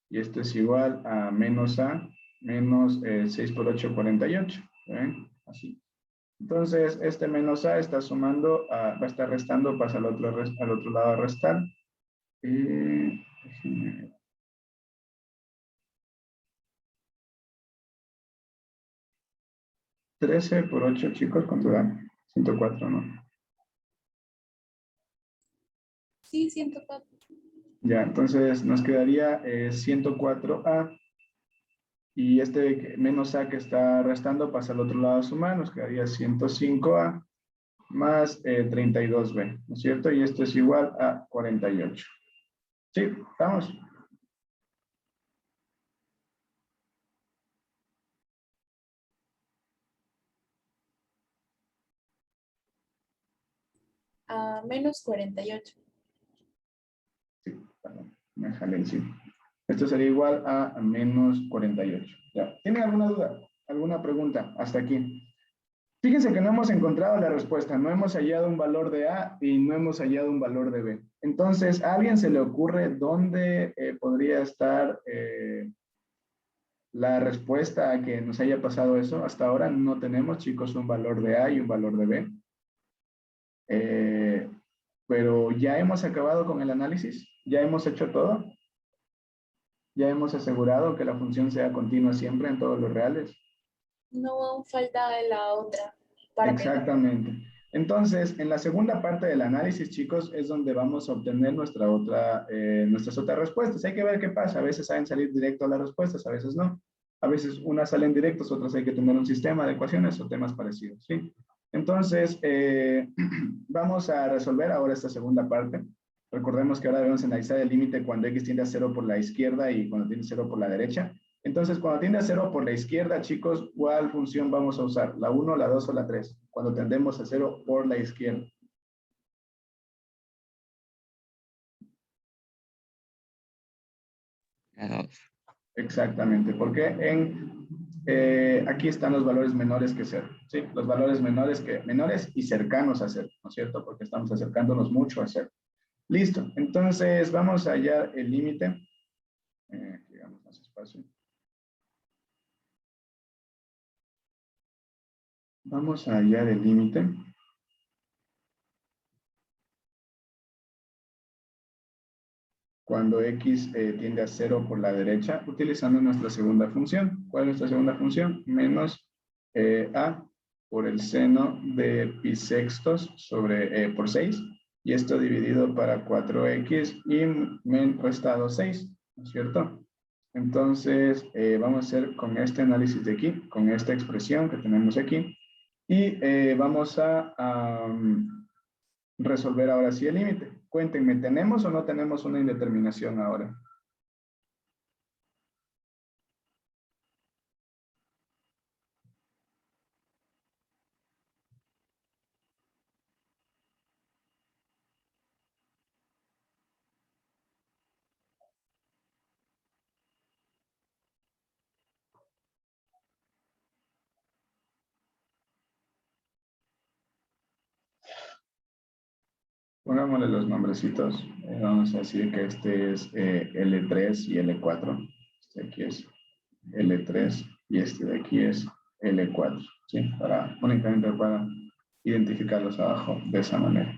Y esto es igual a menos a menos 6 por 8, 48. ¿Ven? Así. Entonces, este menos a está sumando, va a estar restando, pasa al otro lado a restar. 13 por 8, chicos, ¿cuánto da? 104, ¿no? Sí, 104. Ya, entonces nos quedaría 104a. Y este menos a que está restando pasa al otro lado a sumar, nos quedaría 105a más 32b, ¿no es cierto? Y esto es igual a 48. ¿Sí? ¿Estamos? A menos 48. Sí, perdón, me jalé encima. Esto sería igual a menos 48. ¿Ya? ¿Tienen alguna duda? ¿Alguna pregunta? Hasta aquí. Fíjense que no hemos encontrado la respuesta, no hemos hallado un valor de A y no hemos hallado un valor de B. Entonces, ¿a alguien se le ocurre dónde podría estar la respuesta a que nos haya pasado eso? Hasta ahora no tenemos, chicos, un valor de A y un valor de B. Pero ya hemos acabado con el análisis, ya hemos hecho todo, ya hemos asegurado que la función sea continua siempre en todos los reales. No aún falta de la otra parte. Exactamente. Entonces, en la segunda parte del análisis, chicos, es donde vamos a obtener nuestras otras respuestas. Hay que ver qué pasa. A veces saben salir directo a las respuestas, a veces no. A veces unas salen directos, otras hay que tener un sistema de ecuaciones o temas parecidos, ¿sí? Entonces, vamos a resolver ahora esta segunda parte. Recordemos que ahora debemos analizar el límite cuando x tiende a 0 por la izquierda y cuando tiende a 0 por la derecha. Entonces, cuando tiende a 0 por la izquierda, chicos, ¿cuál función vamos a usar? ¿La 1, la 2 o la 3? Cuando tendemos a 0 por la izquierda. La 2. Exactamente, porque aquí están los valores menores que 0, ¿sí? Los valores menores y cercanos a 0, ¿no es cierto? Porque estamos acercándonos mucho a 0. Listo, entonces vamos a hallar el límite. Digamos más espacio. Vamos a hallar el límite. Cuando x tiende a 0 por la derecha, utilizando nuestra segunda función. ¿Cuál es nuestra segunda función? Menos a por el seno de pi sextos sobre por 6. Y esto dividido para 4x y restado 6, ¿no es cierto? Entonces, vamos a hacer con este análisis de aquí, con esta expresión que tenemos aquí, y vamos a resolver ahora sí el límite. Cuéntenme, ¿tenemos o no tenemos una indeterminación ahora? Pongámosle los nombrecitos. Vamos a decir que este es L3 y L4. Este de aquí es L3 y este de aquí es L4. ¿Sí? Únicamente para identificarlos abajo de esa manera.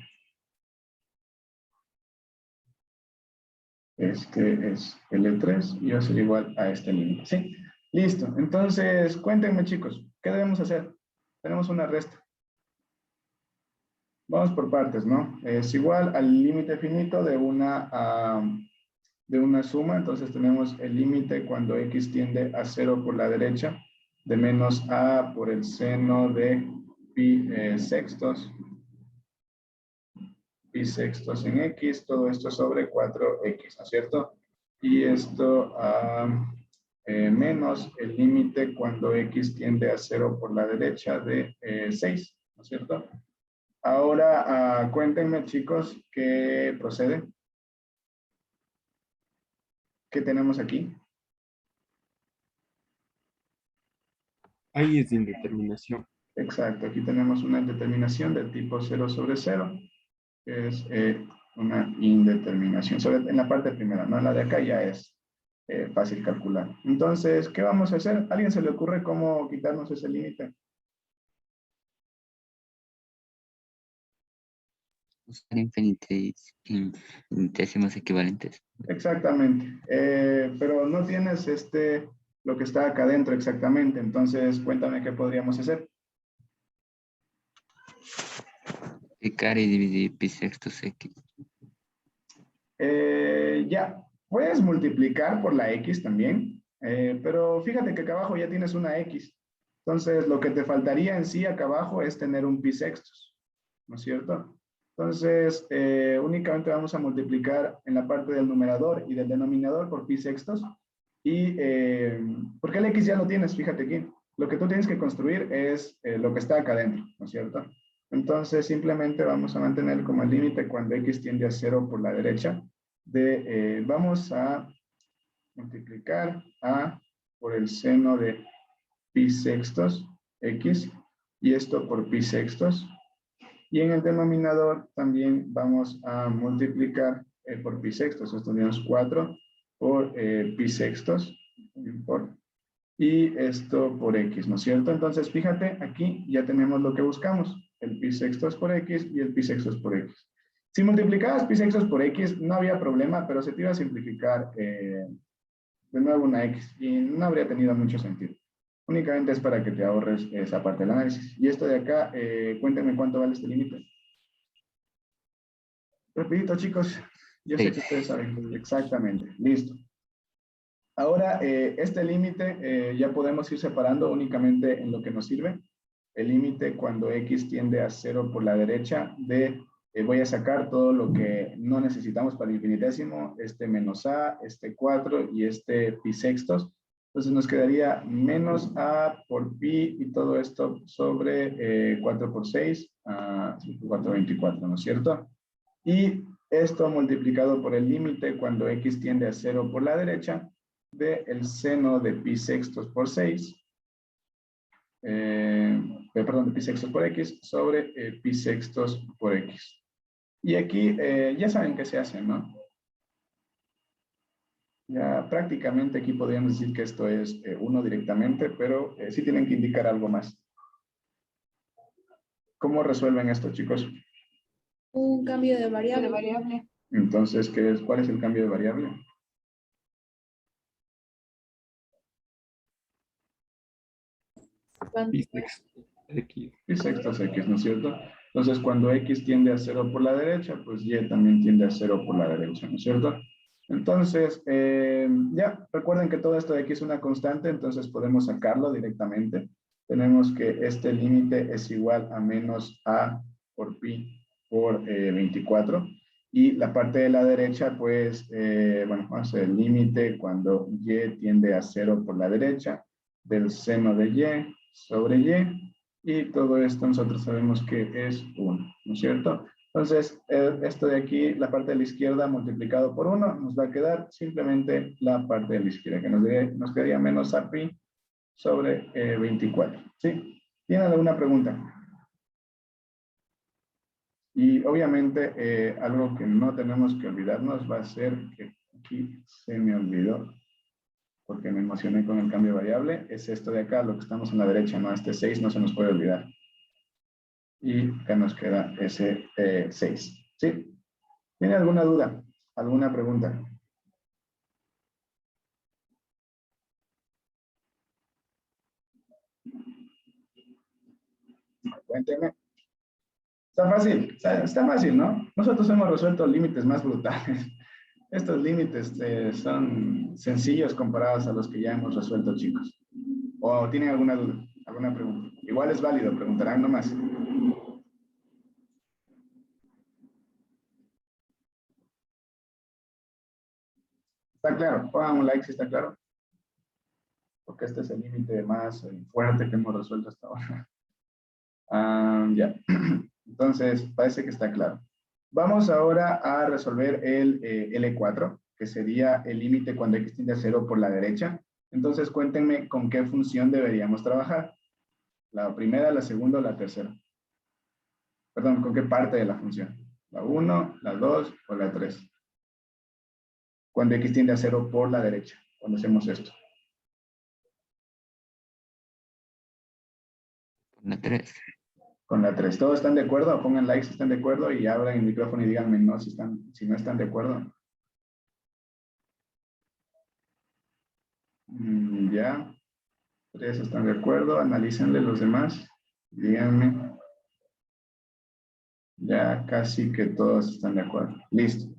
Este es L3 y va a ser igual a este límite. ¿Sí? Listo. Entonces, cuéntenme, chicos, ¿qué debemos hacer? Tenemos una resta. Vamos por partes, ¿no? Es igual al límite finito de una suma. Entonces tenemos el límite cuando x tiende a 0 por la derecha de menos a por el seno de pi sextos. Pi sextos en x, todo esto sobre 4x, ¿no es cierto? Y esto menos el límite cuando x tiende a 0 por la derecha de 6, ¿no es cierto? Ahora, cuéntenme, chicos, ¿qué procede? ¿Qué tenemos aquí? Ahí es indeterminación. Exacto, aquí tenemos una indeterminación del tipo 0 sobre 0, que es una indeterminación. En la parte primera, ¿no? En la de acá ya es fácil calcular. Entonces, ¿qué vamos a hacer? ¿A alguien se le ocurre cómo quitarnos ese límite? Usar infinitesimos equivalentes. Exactamente, pero no tienes lo que está acá adentro exactamente, entonces cuéntame qué podríamos hacer. Multiplicar y dividir pi sextos x. Ya, puedes multiplicar por la x también, pero fíjate que acá abajo ya tienes una x, entonces lo que te faltaría en sí acá abajo es tener un pi sextos, ¿no es cierto? Entonces, únicamente vamos a multiplicar en la parte del numerador y del denominador por pi sextos. Y, porque el x ya lo tienes, fíjate aquí. Lo que tú tienes que construir es lo que está acá adentro, ¿no es cierto? Entonces, simplemente vamos a mantener como el límite cuando x tiende a 0 por la derecha. Vamos a multiplicar a por el seno de pi sextos x y esto por pi sextos. Y en el denominador también vamos a multiplicar por pi sextos. Esto tenemos 4 por pi sextos. Y esto por x, ¿no es cierto? Entonces, fíjate, aquí ya tenemos lo que buscamos. El pi sextos por x y el pi sextos por x. Si multiplicabas pi sextos por x, no había problema, pero se te iba a simplificar de nuevo una x. Y no habría tenido mucho sentido. Únicamente es para que te ahorres esa parte del análisis. Y esto de acá, cuéntenme cuánto vale este límite. Rapidito, chicos. Yo sé que ustedes saben. Exactamente. Listo. Ahora, este límite ya podemos ir separando únicamente en lo que nos sirve. El límite cuando x tiende a 0 por la derecha de, voy a sacar todo lo que no necesitamos para el infinitésimo, este menos a, este 4 y este pi sextos. Entonces nos quedaría menos a por pi y todo esto sobre 4 por 6, 424, ¿no es cierto? Y esto multiplicado por el límite cuando x tiende a 0 por la derecha de el seno de pi sextos por 6, perdón, de pi sextos por x sobre pi sextos por x. Y aquí ya saben qué se hace, ¿no? Ya prácticamente aquí podríamos decir que esto es 1 directamente, pero sí tienen que indicar algo más. ¿Cómo resuelven esto, chicos? Un cambio de variable. Entonces, ¿cuál es el cambio de variable? Pi sextos x. Pi sextos x, ¿no es cierto? Entonces, cuando x tiende a 0 por la derecha, pues y también tiende a 0 por la derecha, ¿no es cierto? Entonces, ya, recuerden que todo esto de aquí es una constante, entonces podemos sacarlo directamente. Tenemos que este límite es igual a menos a por pi por 24. Y la parte de la derecha, pues, bueno, vamos a hacer el límite cuando y tiende a 0 por la derecha, del seno de y sobre y. Y todo esto nosotros sabemos que es 1, ¿no es cierto? Entonces, esto de aquí, la parte de la izquierda multiplicado por 1, nos va a quedar simplemente la parte de la izquierda, que nos quedaría menos a pi sobre 24. ¿Sí? ¿Tienen alguna pregunta? Y obviamente, algo que no tenemos que olvidarnos va a ser que aquí se me olvidó, porque me emocioné con el cambio de variable, es esto de acá, lo que estamos en la derecha, ¿no? Este 6 no se nos puede olvidar. Y acá nos queda ese 6. ¿Sí? ¿Tiene alguna duda? ¿Alguna pregunta? Cuénteme. Está fácil, está fácil, ¿no? Nosotros hemos resuelto límites más brutales. Estos límites son sencillos comparados a los que ya hemos resuelto, chicos. ¿O tienen alguna duda, alguna pregunta? Igual es válido, preguntarán nomás. ¿Está claro? Pongan un like si está claro. Porque este es el límite más fuerte que hemos resuelto hasta ahora. Ya. Entonces, parece que está claro. Vamos ahora a resolver el L4, que sería el límite cuando x tiende a 0 por la derecha. Entonces, cuéntenme con qué función deberíamos trabajar. La primera, la segunda o la tercera. Perdón, ¿con qué parte de la función? ¿La 1, la 2 o la 3? Cuando x tiende a 0 por la derecha, cuando hacemos esto. La 3. Con la 3. ¿Todos están de acuerdo? Pongan like si están de acuerdo y abran el micrófono y díganme no si no están de acuerdo. Ya. 3 están de acuerdo. Analícenle los demás. Díganme. Ya casi que todos están de acuerdo. Listo.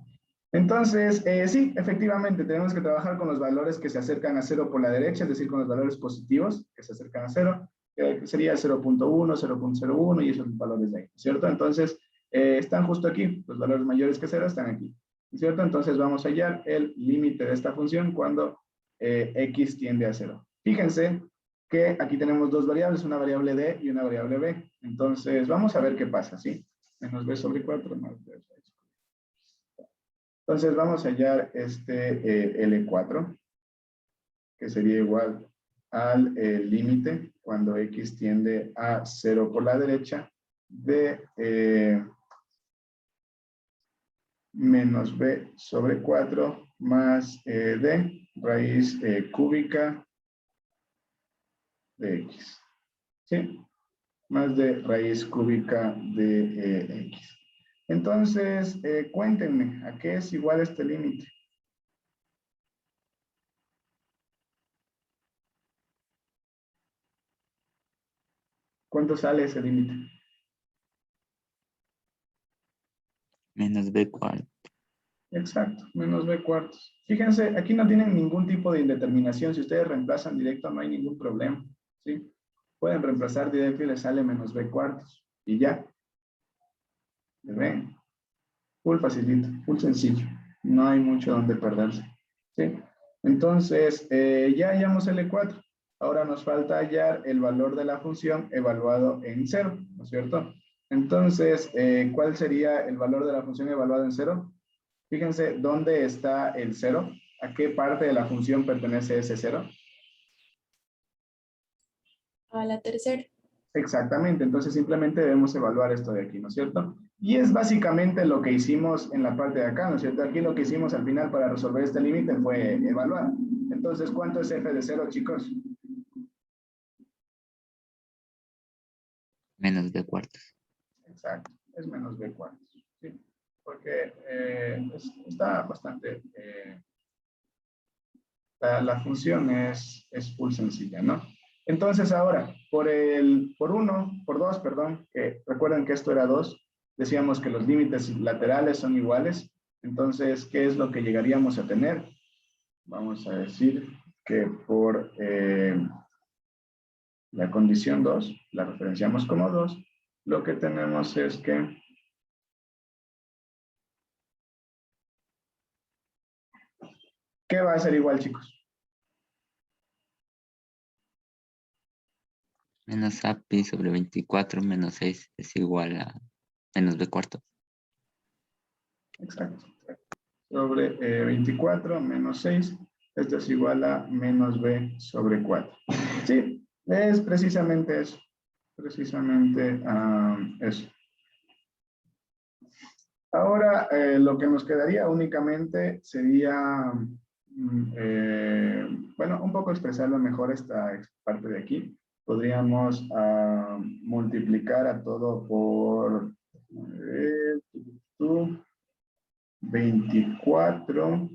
Entonces, sí, efectivamente, tenemos que trabajar con los valores que se acercan a 0 por la derecha, es decir, con los valores positivos que se acercan a 0, que sería 0.1, 0.01 y esos valores de ahí, ¿cierto? Entonces, están justo aquí, los valores mayores que 0 están aquí, ¿cierto? Entonces, vamos a hallar el límite de esta función cuando x tiende a 0. Fíjense que aquí tenemos dos variables, una variable d y una variable b. Entonces, vamos a ver qué pasa, ¿sí? Menos b sobre 4 más b. Entonces vamos a hallar este L4, que sería igual al límite cuando x tiende a 0 por la derecha de menos b sobre 4 más d raíz cúbica de x. ¿Sí? Más de raíz cúbica de x. Entonces, cuéntenme, ¿a qué es igual este límite? ¿Cuánto sale ese límite? Menos b cuarto. Exacto, menos b cuartos. Fíjense, aquí no tienen ningún tipo de indeterminación. Si ustedes reemplazan directo, no hay ningún problema. ¿Sí? Pueden reemplazar directo y les sale menos b cuartos. Y ya. ¿Le ven? Full facilito, full sencillo. No hay mucho donde perderse. ¿Sí? Entonces, ya hallamos L4. Ahora nos falta hallar el valor de la función evaluado en 0, ¿no es cierto? Entonces, ¿cuál sería el valor de la función evaluada en 0? Fíjense, ¿dónde está el 0? ¿A qué parte de la función pertenece ese 0? A la tercera. Exactamente, entonces simplemente debemos evaluar esto de aquí, ¿no es cierto? Y es básicamente lo que hicimos en la parte de acá, ¿no es cierto? Aquí lo que hicimos al final para resolver este límite fue evaluar. Entonces, ¿cuánto es f de 0, chicos? Menos b cuartos. Exacto, es menos b cuartos, ¿sí? Porque está bastante... la función es full sencilla, ¿no? Entonces ahora, por 2, perdón, que recuerden que esto era 2, decíamos que los límites laterales son iguales, Entonces, ¿qué es lo que llegaríamos a tener? Vamos a decir que por la condición 2, la referenciamos como 2, lo que tenemos es que ¿qué va a ser igual, chicos? Menos a pi sobre 24 menos 6 es igual a menos b cuarto. Exacto. Sobre 24 menos 6, esto es igual a menos b sobre 4. Sí, es precisamente eso. Precisamente eso. Ahora, lo que nos quedaría únicamente sería, bueno, un poco expresarlo mejor esta parte de aquí. Podríamos multiplicar a todo por 24.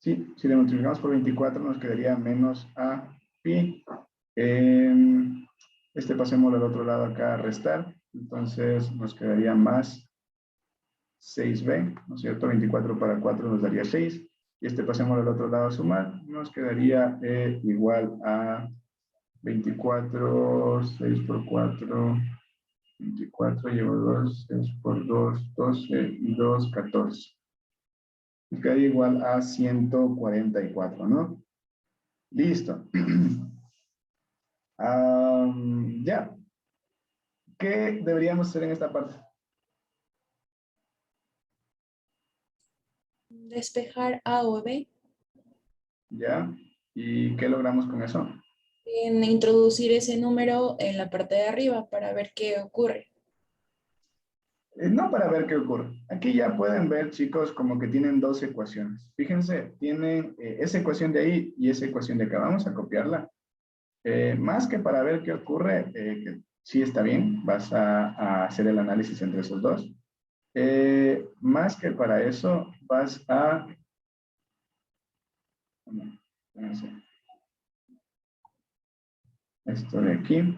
Sí, si le multiplicamos por 24 nos quedaría menos a pi. Pasémoslo al otro lado acá a restar. Entonces nos quedaría más 6b, ¿no es cierto? 24 para 4 nos daría 6. Y pasémoslo al otro lado a sumar. Nos quedaría igual a 24, 6 por 4, 24, llevo 2, 6 por 2, 12 y 2, 14. Nos quedaría igual a 144, ¿no? Listo. Ya. ¿Qué deberíamos hacer en esta parte? Despejar A o B. ¿Ya? ¿Y qué logramos con eso? En introducir ese número en la parte de arriba para ver qué ocurre. No para ver qué ocurre. Aquí ya pueden ver, chicos, como que tienen dos ecuaciones. Fíjense, tienen esa ecuación de ahí y esa ecuación de acá. Vamos a copiarla. Más que para ver qué ocurre, que sí está bien, vas a hacer el análisis entre esos dos. Más que para eso, vas a... Esto de aquí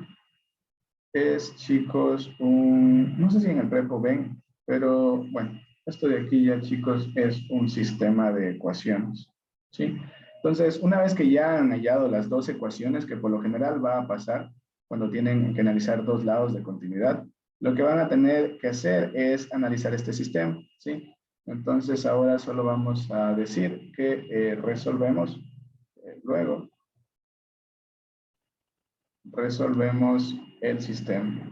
es, chicos, no sé si en el prepo ven, pero bueno, esto de aquí ya, chicos, es un sistema de ecuaciones, ¿sí? Entonces, una vez que ya han hallado las dos ecuaciones, que por lo general va a pasar cuando tienen que analizar dos lados de continuidad, lo que van a tener que hacer es analizar este sistema, ¿sí? Entonces, ahora solo vamos a decir que resolvemos, luego resolvemos el sistema.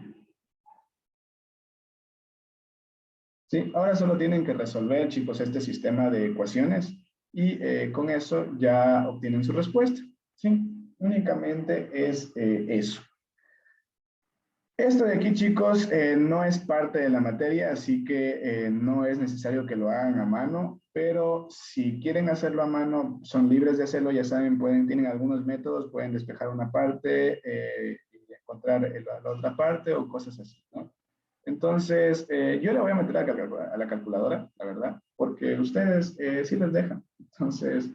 Sí, ahora solo tienen que resolver, chicos, este sistema de ecuaciones y con eso ya obtienen su respuesta. Sí, únicamente es eso. Esto de aquí, chicos, no es parte de la materia, así que no es necesario que lo hagan a mano, pero si quieren hacerlo a mano, son libres de hacerlo, ya saben, tienen algunos métodos, pueden despejar una parte y encontrar la otra parte o cosas así, ¿no? Entonces, yo le voy a meter a la calculadora, la verdad, porque ustedes sí les dejan. Entonces,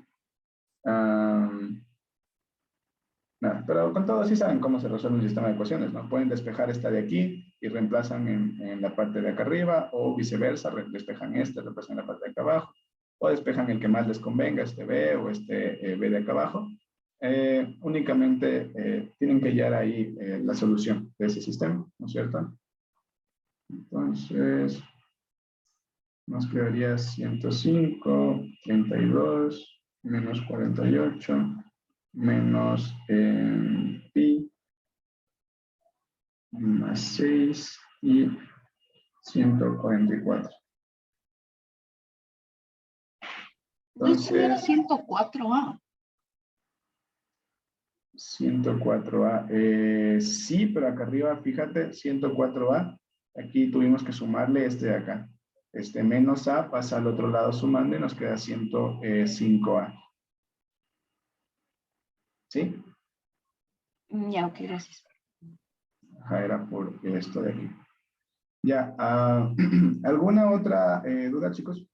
nada, pero con todo sí saben cómo se resuelve un sistema de ecuaciones, ¿no? Pueden despejar esta de aquí y reemplazan en la parte de acá arriba, o viceversa, despejan reemplazan en la parte de acá abajo, o despejan el que más les convenga, este B o este B de acá abajo. Únicamente tienen que hallar ahí la solución de ese sistema, ¿no es cierto? Entonces, nos quedaría 105, 32, menos 48, menos pi, más 6 y 144. Esto era Entonces, 104A. 104A. Sí, pero acá arriba, fíjate, 104A. Aquí tuvimos que sumarle este de acá. Este menos A pasa al otro lado sumando y nos queda 105A. ¿Sí? Ya, ok, gracias. Ajá, era por esto de aquí. Ya, ¿alguna otra duda, chicos?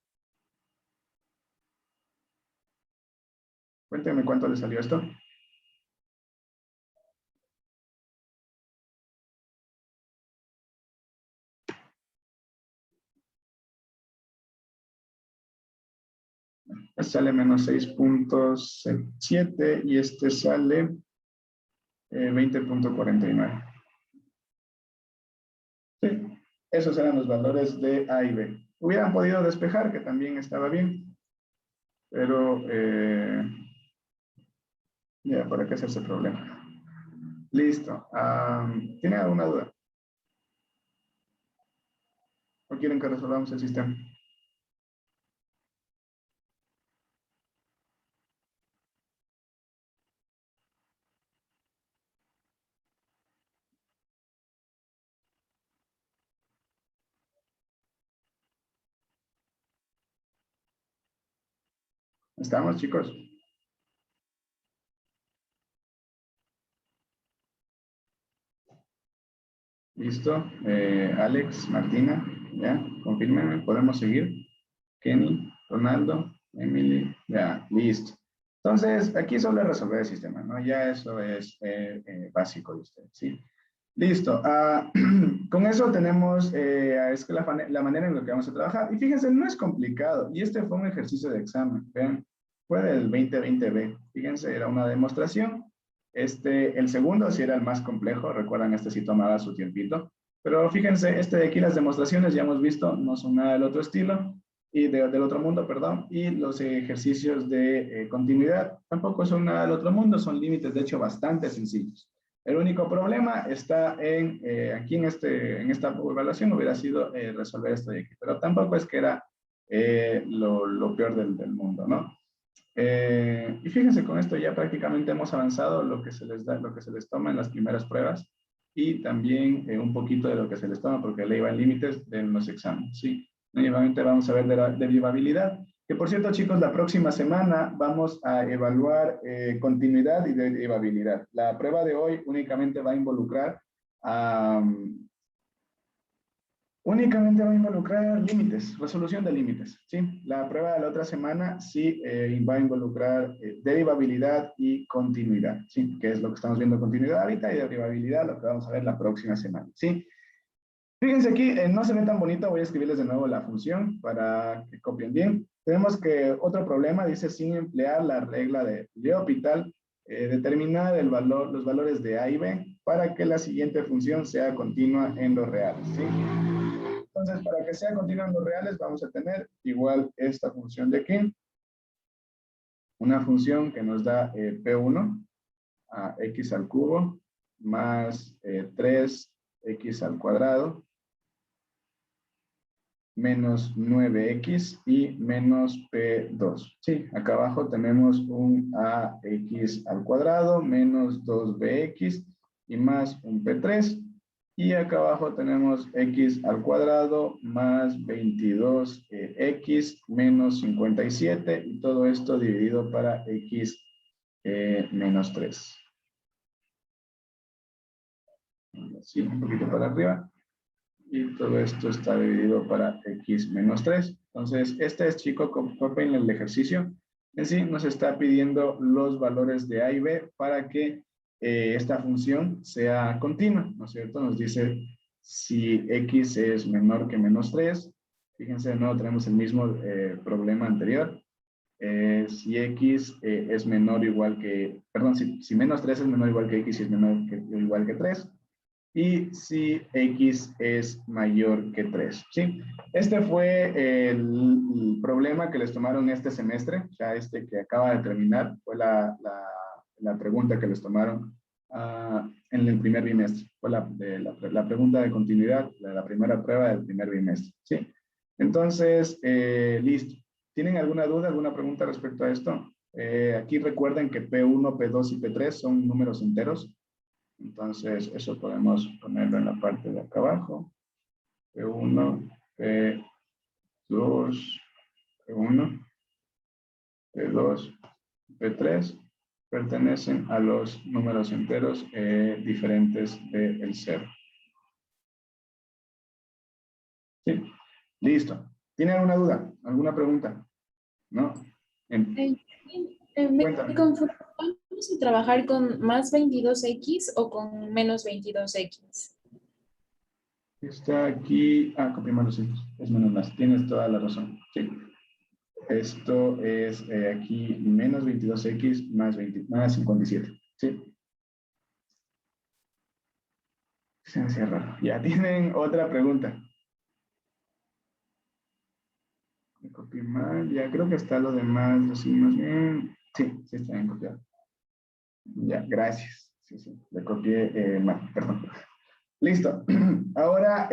Cuéntenme cuánto les salió esto. Este sale menos 6.7 y este sale 20.49. Sí, esos eran los valores de A y B. Hubieran podido despejar, que también estaba bien, pero ya, ¿para qué hacerse problema? Listo. ¿Tienen alguna duda? ¿O quieren que resolvamos el sistema? ¿Estamos, chicos? Listo. Alex, Martina, ya, confírmenme, podemos seguir. Kenny, Ronaldo, Emily, ya, listo. Entonces, aquí solo es resolver el sistema, ¿no? Ya eso es básico de ustedes, ¿sí? Listo. Con eso tenemos, es que la manera en la que vamos a trabajar. Y fíjense, no es complicado. Y este fue un ejercicio de examen, ¿ven? Fue del 2020B. Fíjense, era una demostración. El segundo sí era el más complejo. Recuerdan, este sí tomaba su tiempito. Pero fíjense, de aquí, las demostraciones, ya hemos visto, no son nada del otro estilo, y del otro mundo, perdón. Y los ejercicios de continuidad tampoco son nada del otro mundo, son límites, de hecho, bastante sencillos. El único problema está aquí en esta evaluación hubiera sido resolver esto de aquí, pero tampoco es que era lo peor del mundo, ¿no? Y fíjense, con esto ya prácticamente hemos avanzado lo que se les toma en las primeras pruebas y también un poquito de lo que se les toma, porque le iba en límites de los exámenes, ¿sí? Nuevamente vamos a ver de derivabilidad, que por cierto, chicos, la próxima semana vamos a evaluar continuidad y derivabilidad. La prueba de hoy únicamente va a involucrar límites, resolución de límites, ¿sí? La prueba de la otra semana sí va a involucrar derivabilidad y continuidad, ¿sí? Que es lo que estamos viendo continuidad ahorita, y derivabilidad lo que vamos a ver la próxima semana, ¿sí? Fíjense aquí, no se ve tan bonito, voy a escribirles de nuevo la función para que copien bien. Tenemos que otro problema, dice, sin emplear la regla de L'Hopital, determinar los valores de A y B para que la siguiente función sea continua en los reales, ¿sí? Entonces, para que sea continua en los reales, vamos a tener igual esta función de aquí, una función que nos da P1 a x al cubo más 3x al cuadrado menos 9x y menos P2. Sí, acá abajo tenemos un ax al cuadrado menos 2bx y más un P3. Y acá abajo tenemos x al cuadrado más 22x menos 57 y todo esto dividido para x menos 3. Así, un poquito para arriba. Y todo esto está dividido para x menos 3. Entonces, es, chicos, copien el ejercicio. En sí, nos está pidiendo los valores de A y B para que esta función sea continua, ¿no es cierto? Nos dice si x es menor que menos 3. Fíjense, de nuevo tenemos el mismo problema anterior. Si x es menor o igual que, perdón, si menos 3 es menor o igual que x y es menor o igual que 3. Y si x es mayor que 3, ¿sí? Este fue el problema que les tomaron este semestre, ya que acaba de terminar, fue la pregunta que les tomaron en el primer bimestre, fue la pregunta de continuidad, la primera prueba del primer bimestre, ¿sí? Entonces, listo. ¿Tienen alguna duda, alguna pregunta respecto a esto? Aquí recuerden que P1, P2 y P3 son números enteros. Entonces, eso podemos ponerlo en la parte de acá abajo. P1, P2, P1, P2, P3 pertenecen a los números enteros diferentes del 0. ¿Sí? Listo. ¿Tiene alguna duda? ¿Alguna pregunta? ¿No? Me confundo. ¿Vamos a trabajar con más 22x o con menos 22x? Está aquí. Comprimir los signos. Es menos más. Tienes toda la razón. Sí. Esto es aquí menos 22x más 57. ¿Sí? Se han cerrado. Ya tienen otra pregunta. Me copié mal. Ya creo que está lo demás. Lo seguimos bien. Sí, sí está bien copiado. Ya, gracias. Sí, sí, le copié mal, perdón. Listo. Ahora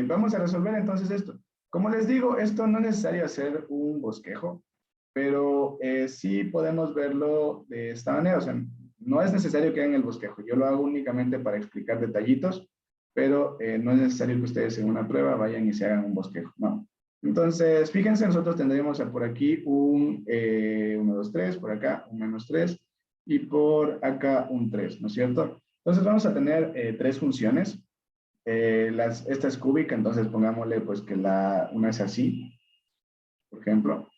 vamos a resolver entonces esto. Como les digo, esto no es necesario hacer un bosquejo, pero sí podemos verlo de esta manera. O sea, no es necesario que hagan el bosquejo. Yo lo hago únicamente para explicar detallitos, pero no es necesario que ustedes en una prueba vayan y se hagan un bosquejo. No. Entonces, fíjense, nosotros tendríamos por aquí un 1, 2, 3, por acá un -3 y por acá un 3, ¿no es cierto? Entonces vamos a tener tres funciones. Esta es cúbica, entonces pongámosle pues que una es así, por ejemplo.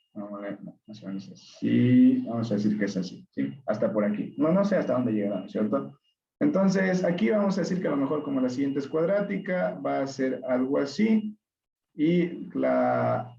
Más o menos así. Vamos a decir que es así, ¿sí? Hasta por aquí. No sé hasta dónde llegará, ¿no es cierto? Entonces aquí vamos a decir que a lo mejor como la siguiente es cuadrática, va a ser algo así. Y la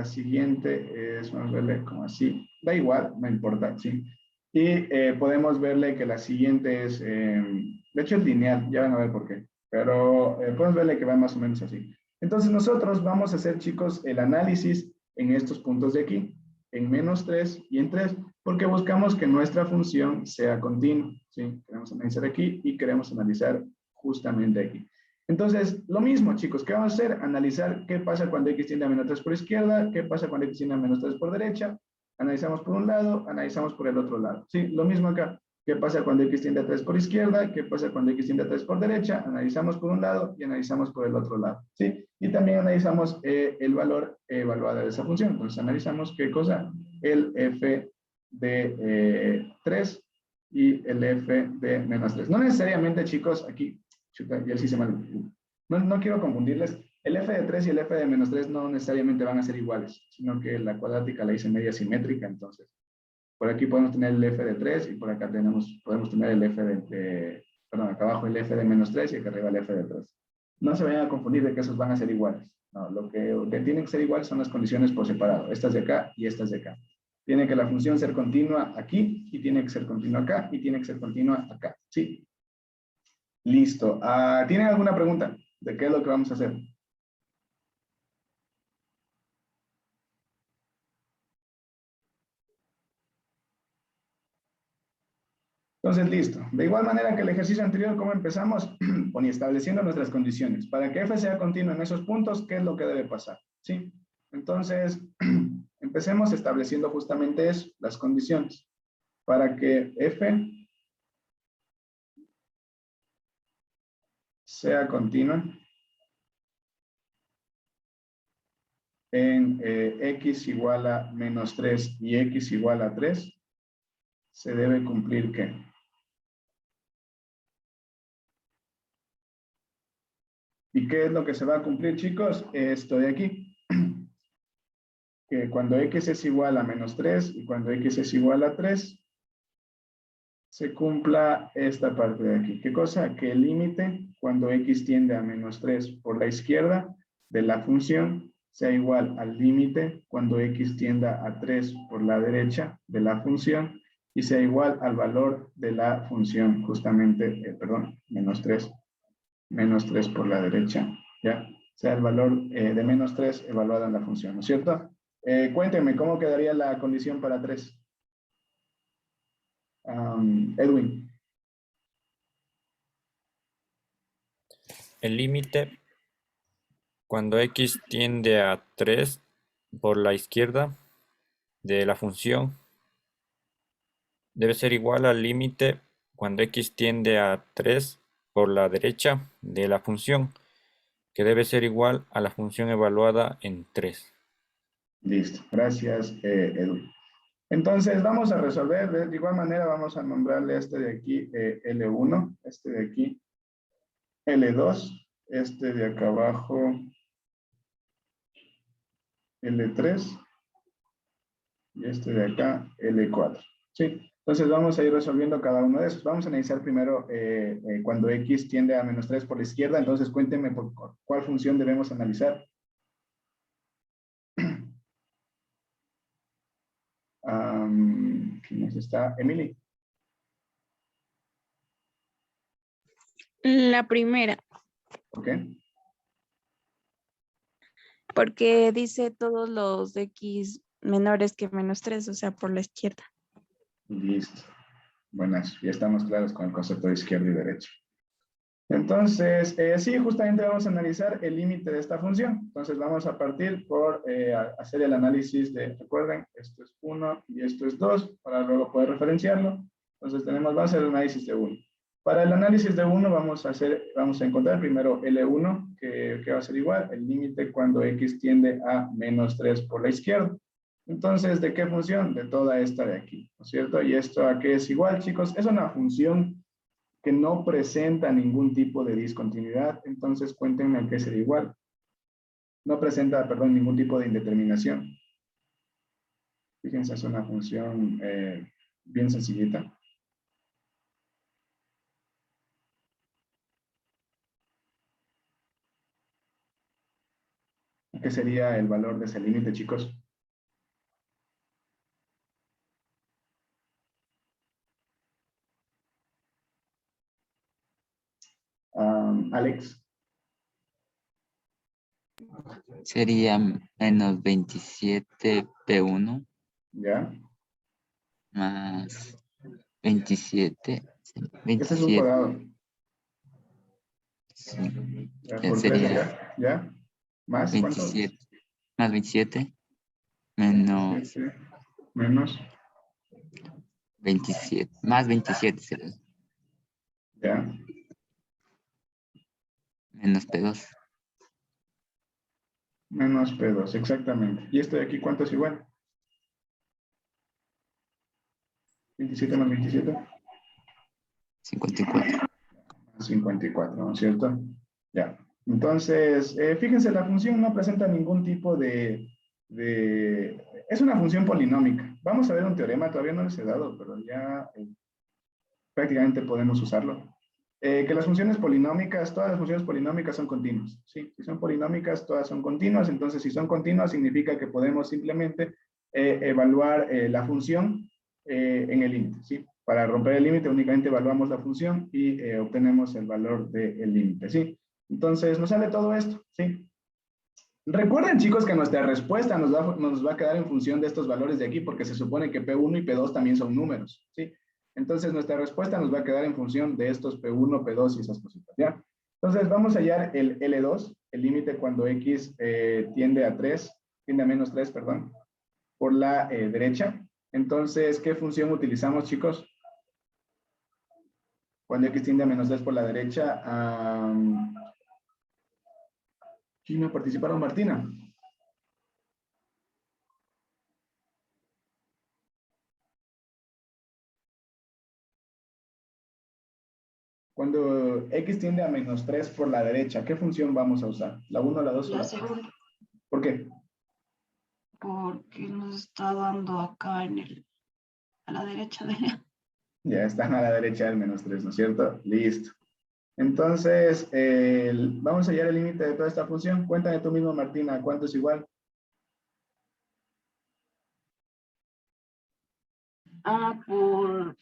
siguiente es, vamos a verle como así. Da igual, no importa, ¿sí? Y podemos verle que la siguiente es, de hecho es lineal, ya van a ver por qué. Pero podemos verle que va más o menos así. Entonces nosotros vamos a hacer, chicos, el análisis en estos puntos de aquí, en -3 y en 3, porque buscamos que nuestra función sea continua, ¿sí? Queremos analizar aquí y queremos analizar justamente aquí. Entonces, lo mismo, chicos, ¿qué vamos a hacer? Analizar qué pasa cuando x tiende a -3 por izquierda, qué pasa cuando x tiende a -3 por derecha. Analizamos por un lado, analizamos por el otro lado. Sí, lo mismo acá. ¿Qué pasa cuando x tiende a 3 por izquierda? ¿Qué pasa cuando x tiende a 3 por derecha? Analizamos por un lado y analizamos por el otro lado. ¿Sí? Y también analizamos el valor evaluado de esa función. Entonces, analizamos qué cosa? El f de 3 y el f de -3. No necesariamente, chicos, aquí chuta, ya sí se mal. No quiero confundirles. El f de 3 y el f de -3 no necesariamente van a ser iguales, sino que la cuadrática la hice media simétrica, entonces. Por aquí podemos tener el f de 3 y por acá podemos tener el f perdón, acá abajo el f de -3 y acá arriba el f de 3. No se vayan a confundir de que esos van a ser iguales. No, lo que tienen que ser iguales son las condiciones por separado. Estas de acá y estas de acá. Tiene que la función ser continua aquí y tiene que ser continua acá y tiene que ser continua acá. ¿Sí? Listo. ¿Tienen alguna pregunta de qué es lo que vamos a hacer? Entonces, listo. De igual manera que el ejercicio anterior, ¿cómo empezamos? Estableciendo nuestras condiciones. Para que f sea continuo en esos puntos, ¿qué es lo que debe pasar? ¿Sí? Entonces, empecemos estableciendo justamente eso, las condiciones. Para que f sea continua en x igual a -3 y x igual a 3, se debe cumplir ¿qué? ¿Y qué es lo que se va a cumplir, chicos? Esto de aquí. Que cuando x es igual a -3 y cuando x es igual a 3, se cumpla esta parte de aquí. ¿Qué cosa? Que el límite cuando x tiende a -3 por la izquierda de la función sea igual al límite cuando x tienda a 3 por la derecha de la función y sea igual al valor de la función, justamente, perdón, -3 por la derecha, ¿ya? Sea el valor de -3 evaluado en la función, ¿no es cierto? Cuéntenme, ¿cómo quedaría la condición para 3? Edwin. El límite cuando x tiende a 3 por la izquierda de la función debe ser igual al límite cuando x tiende a 3 por la derecha de la función, que debe ser igual a la función evaluada en 3. Listo, gracias Edwin. Entonces vamos a resolver, de igual manera vamos a nombrarle este de aquí L1, este de aquí L2, este de acá abajo L3 y este de acá L4. ¿Sí? Entonces vamos a ir resolviendo cada uno de esos. Vamos a analizar primero cuando x tiende a -3 por la izquierda. Entonces cuéntenme por cuál función debemos analizar. ¿Quién más está? Emily. La primera, ¿Por qué? porque dice todos los X menores que -3, o sea, por la izquierda. Listo. Buenas, ya estamos claros con el concepto de izquierda y derecha. Entonces, sí, justamente vamos a analizar el límite de esta función. Entonces, vamos a partir por hacer el análisis de, recuerden, esto es 1 y esto es 2, para luego poder referenciarlo. Entonces, vamos a hacer el análisis de 1. Para el análisis de 1 vamos a encontrar primero L1, que va a ser igual, el límite cuando x tiende a -3 por la izquierda. Entonces, ¿de qué función? De toda esta de aquí, ¿no es cierto? ¿Y esto a qué es igual, chicos? Es una función que no presenta ningún tipo de discontinuidad, entonces cuéntenme a qué sería igual. No presenta, perdón, ningún tipo de indeterminación. Fíjense, es una función bien sencillita. ¿Qué sería el valor de ese límite, chicos? Alex. Sería menos 27p1 ¿Ya? más 27. Este es un 27. cuadrado. Sí, Ya, ya por 3 sería acá. ¿Ya? ¿Más? ¿Cuánto? 27. Más 27 menos 7 menos. 27. Más 27 será. ¿Ya? Menos P2. Menos P2, exactamente. ¿Y esto de aquí cuánto es igual? 27 más 27. 54. 54, ¿no es cierto? Ya. Entonces, fíjense, la función no presenta ningún tipo Es una función polinómica. Vamos a ver un teorema, todavía no les he dado, pero ya prácticamente podemos usarlo. Que las funciones polinómicas, todas las funciones polinómicas son continuas. ¿Sí? Si son polinómicas, todas son continuas. Entonces, si son continuas, significa que podemos simplemente evaluar la función en el límite. ¿Sí? Para romper el límite, únicamente evaluamos la función y obtenemos el valor del límite. ¿Sí? Entonces, nos sale todo esto. ¿Sí? Recuerden, chicos, que nuestra respuesta nos va a quedar en función de estos valores de aquí, porque se supone que P1 y P2 también son números. ¿Sí? Entonces, nuestra respuesta nos va a quedar en función de estos P1, P2 y esas cositas, ¿ya? Entonces, vamos a hallar el L2, el límite cuando X tiende a -3, perdón, por la derecha. Entonces, ¿qué función utilizamos, chicos? Cuando X tiende a -3 por la derecha. ¿Quién no participaron? Martina. Cuando X tiende a -3 por la derecha, ¿qué función vamos a usar? ¿La 1, la 2 o La la 3? segunda, ¿Por qué? porque nos está dando acá a la derecha de Ya están a la derecha del -3, ¿no es cierto? Listo. Entonces, vamos a hallar el límite de toda esta función. Cuéntame tú mismo, Martina, ¿cuánto es igual? A por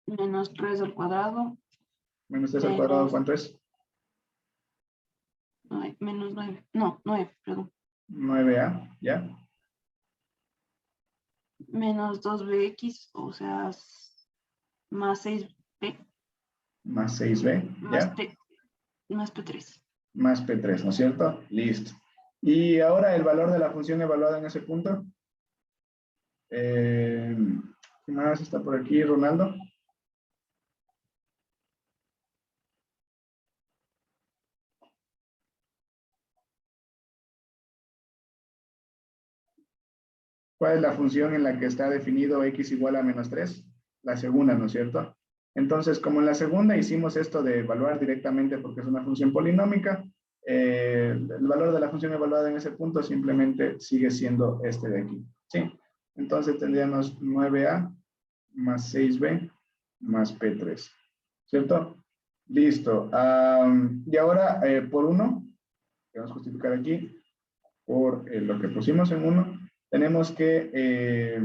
-3 al cuadrado, -3 al cuadrado, ¿cuánto es? -9, no, 9, perdón. 9a, ¿ya? Menos 2bx, o sea, más 6b, Más 6b, más ¿ya? más p3. Más p3, ¿no es cierto? Listo. Y ahora el valor de la función evaluada en ese punto. ¿Qué más está por aquí, Ronaldo? ¿Cuál es la función en la que está definido x igual a -3? La segunda, ¿no es cierto? Entonces, como en la segunda hicimos esto de evaluar directamente porque es una función polinómica, el valor de la función evaluada en ese punto simplemente sigue siendo este de aquí. ¿Sí? Entonces tendríamos 9a más 6b más p3. ¿Cierto? Listo. Y ahora, por 1, vamos a justificar aquí, por lo que pusimos en 1, tenemos que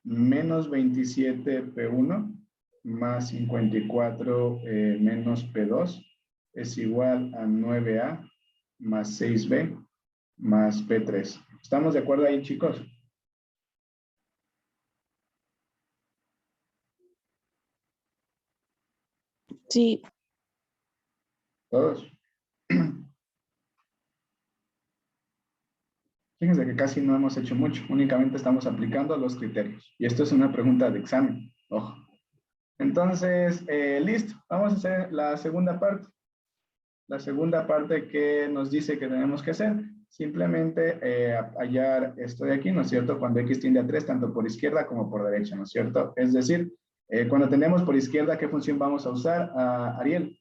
menos 27 P1 más 54 menos P2 es igual a 9A más 6B más P3. ¿Estamos de acuerdo ahí, chicos? Sí, ¿Todos? Fíjense que casi no hemos hecho mucho, únicamente estamos aplicando los criterios. Y esto es una pregunta de examen, ojo. Entonces, listo, vamos a hacer la segunda parte. La segunda parte que nos dice que tenemos que hacer, simplemente hallar esto de aquí, ¿no es cierto? Cuando X tiende a 3, tanto por izquierda como por derecha, ¿no es cierto? Es decir, cuando tenemos por izquierda, ¿qué función vamos a usar? Ariel.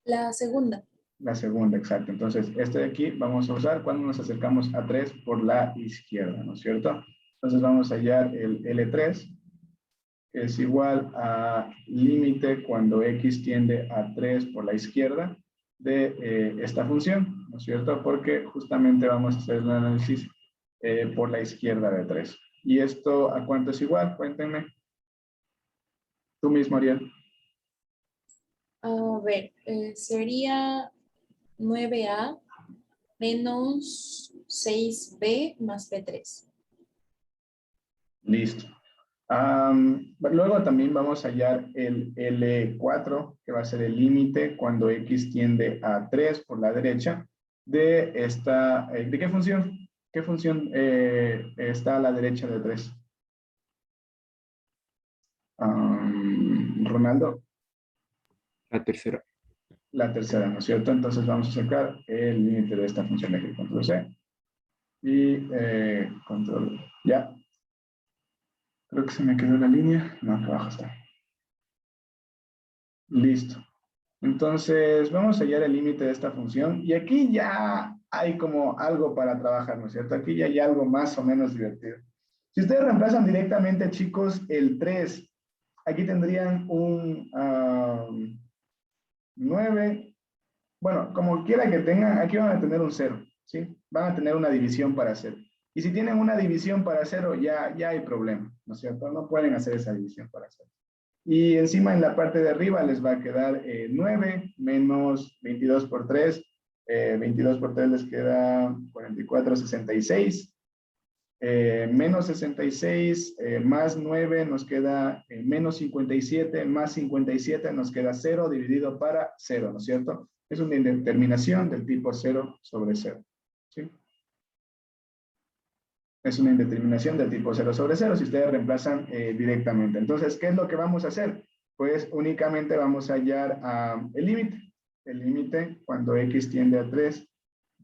La segunda. La segunda, exacto. Entonces, este de aquí vamos a usar cuando nos acercamos a 3 por la izquierda, ¿no es cierto? Entonces vamos a hallar el L3, que es igual a límite cuando X tiende a 3 por la izquierda de esta función, ¿no es cierto? Porque justamente vamos a hacer el análisis por la izquierda de 3. ¿Y esto a cuánto es igual? Cuéntenme. Tú mismo, Ariel. A ver, sería 9A menos 6B más P3. Listo. Luego también vamos a hallar el L4, que va a ser el límite cuando X tiende a 3 por la derecha de esta, ¿de qué función? ¿Qué función está a la derecha de 3? Ronaldo. La tercera. La tercera, ¿no es cierto? Entonces vamos a sacar el límite de esta función de aquí, control C y control, ya. Creo que se me quedó la línea. No, acá abajo está. Listo. Entonces, vamos a hallar el límite de esta función. Y aquí ya hay como algo para trabajar, ¿no es cierto? Aquí ya hay algo más o menos divertido. Si ustedes reemplazan directamente, chicos, el 3, aquí tendrían un 9. Bueno, como quiera que tengan, aquí van a tener un 0, ¿sí? Van a tener una división para 0. Y si tienen una división para 0, ya hay problema, ¿no es cierto? No pueden hacer esa división para 0. Y encima en la parte de arriba les va a quedar 9 menos 22 por 3. 22 por 3 les queda 44, 66. Menos 66 más 9 nos queda menos 57, más 57 nos queda 0 dividido para 0, ¿no es cierto? Es una indeterminación del tipo 0 sobre 0, ¿sí? Es una indeterminación del tipo 0 sobre 0 si ustedes reemplazan directamente. Entonces, ¿qué es lo que vamos a hacer? Pues únicamente vamos a hallar el límite. El límite cuando X tiende a 3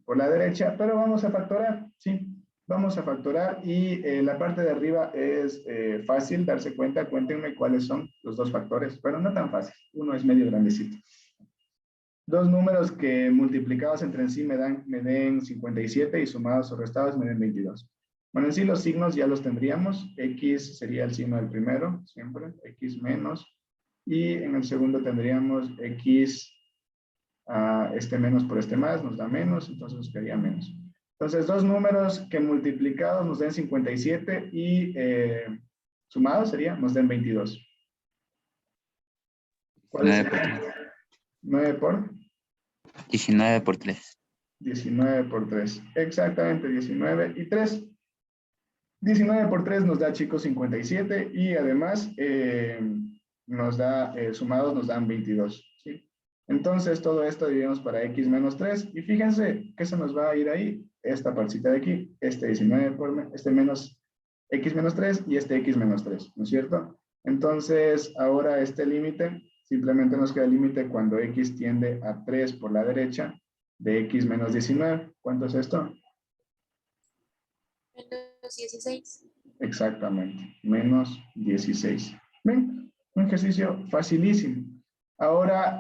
por la derecha, pero vamos a factorar, ¿sí? Vamos a factorar y la parte de arriba es fácil darse cuenta. Cuéntenme cuáles son los dos factores. Bueno, no tan fácil. Uno es medio grandecito. Dos números que multiplicados entre sí me den 57 y sumados o restados me den 22. Bueno, en sí los signos ya los tendríamos. X sería el signo del primero, siempre. X menos. Y en el segundo tendríamos X, este menos por este más, nos da menos, entonces nos quedaría menos. Entonces, dos números que multiplicados nos den 57 y sumados sería, nos den 22. ¿Cuál es? 9 por 19 por 3. 19 por 3. Exactamente, 19 y 3. 19 por 3 nos da, chicos, 57 y además nos da, sumados nos dan 22. ¿Sí? Entonces, todo esto dividimos para X menos 3 y fíjense que se nos va a ir ahí, esta partecita de aquí, este 19 por, este menos X menos 3 y este X menos 3, ¿no es cierto? Entonces, ahora este límite, simplemente nos queda el límite cuando X tiende a 3 por la derecha de X menos 19. ¿Cuánto es esto? Menos 16. Exactamente, menos 16. Ven, un ejercicio facilísimo. Ahora,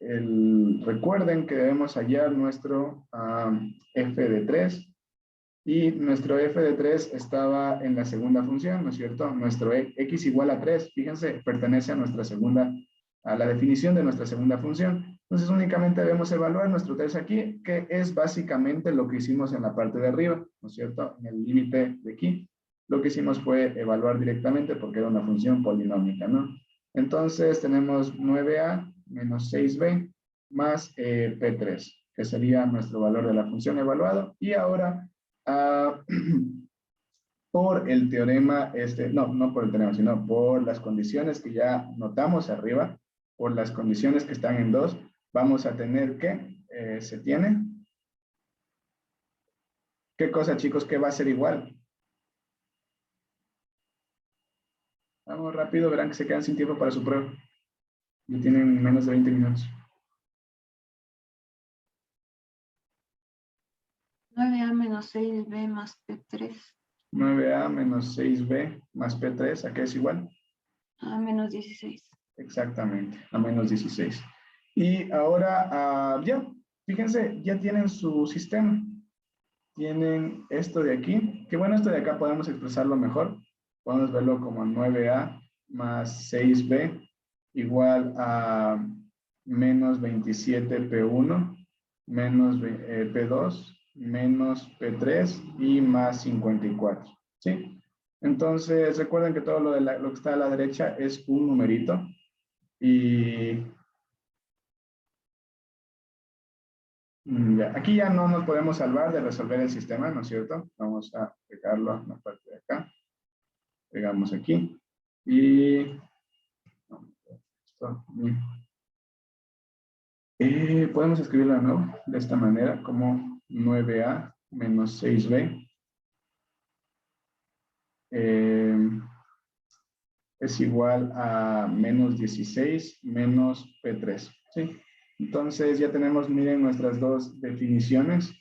recuerden que debemos hallar nuestro f de 3 y nuestro f de 3 estaba en la segunda función, ¿no es cierto? Nuestro x igual a 3, fíjense, pertenece a nuestra segunda, a la definición de nuestra segunda función. Entonces únicamente debemos evaluar nuestro 3 aquí, que es básicamente lo que hicimos en la parte de arriba, ¿no es cierto? En el límite de aquí. lo que hicimos fue evaluar directamente porque era una función polinómica, ¿no? Entonces tenemos 9a menos 6b más P3, que sería nuestro valor de la función evaluado. Y ahora, por el teorema, no por el teorema, sino por las condiciones que ya notamos arriba, por las condiciones que están en 2, vamos a tener que, se tiene. ¿Qué cosa, chicos, que va a ser igual? Vamos rápido, verán que se quedan sin tiempo para su prueba. Ya tienen menos de 20 minutos. 9a menos 6b más P3 9a menos 6b más P3, ¿a qué es igual? a menos 16. Exactamente, a menos 16. Y ahora, ya, fíjense, ya tienen su sistema. Tienen esto de aquí, que bueno, esto de acá podemos expresarlo mejor. Podemos verlo como 9a más 6b igual a menos 27p1 menos p2 menos p3 y más 54. ¿Sí? Entonces, recuerden que todo lo que está a la derecha es un numerito. Y ya, aquí ya no nos podemos salvar de resolver el sistema, ¿no es cierto? Vamos a pegarlo en la parte de acá. Pegamos aquí. Y podemos escribirlo de nuevo de esta manera, como 9a menos 6b es igual a menos 16 menos P3. ¿Sí? Entonces ya tenemos, miren, nuestras dos definiciones.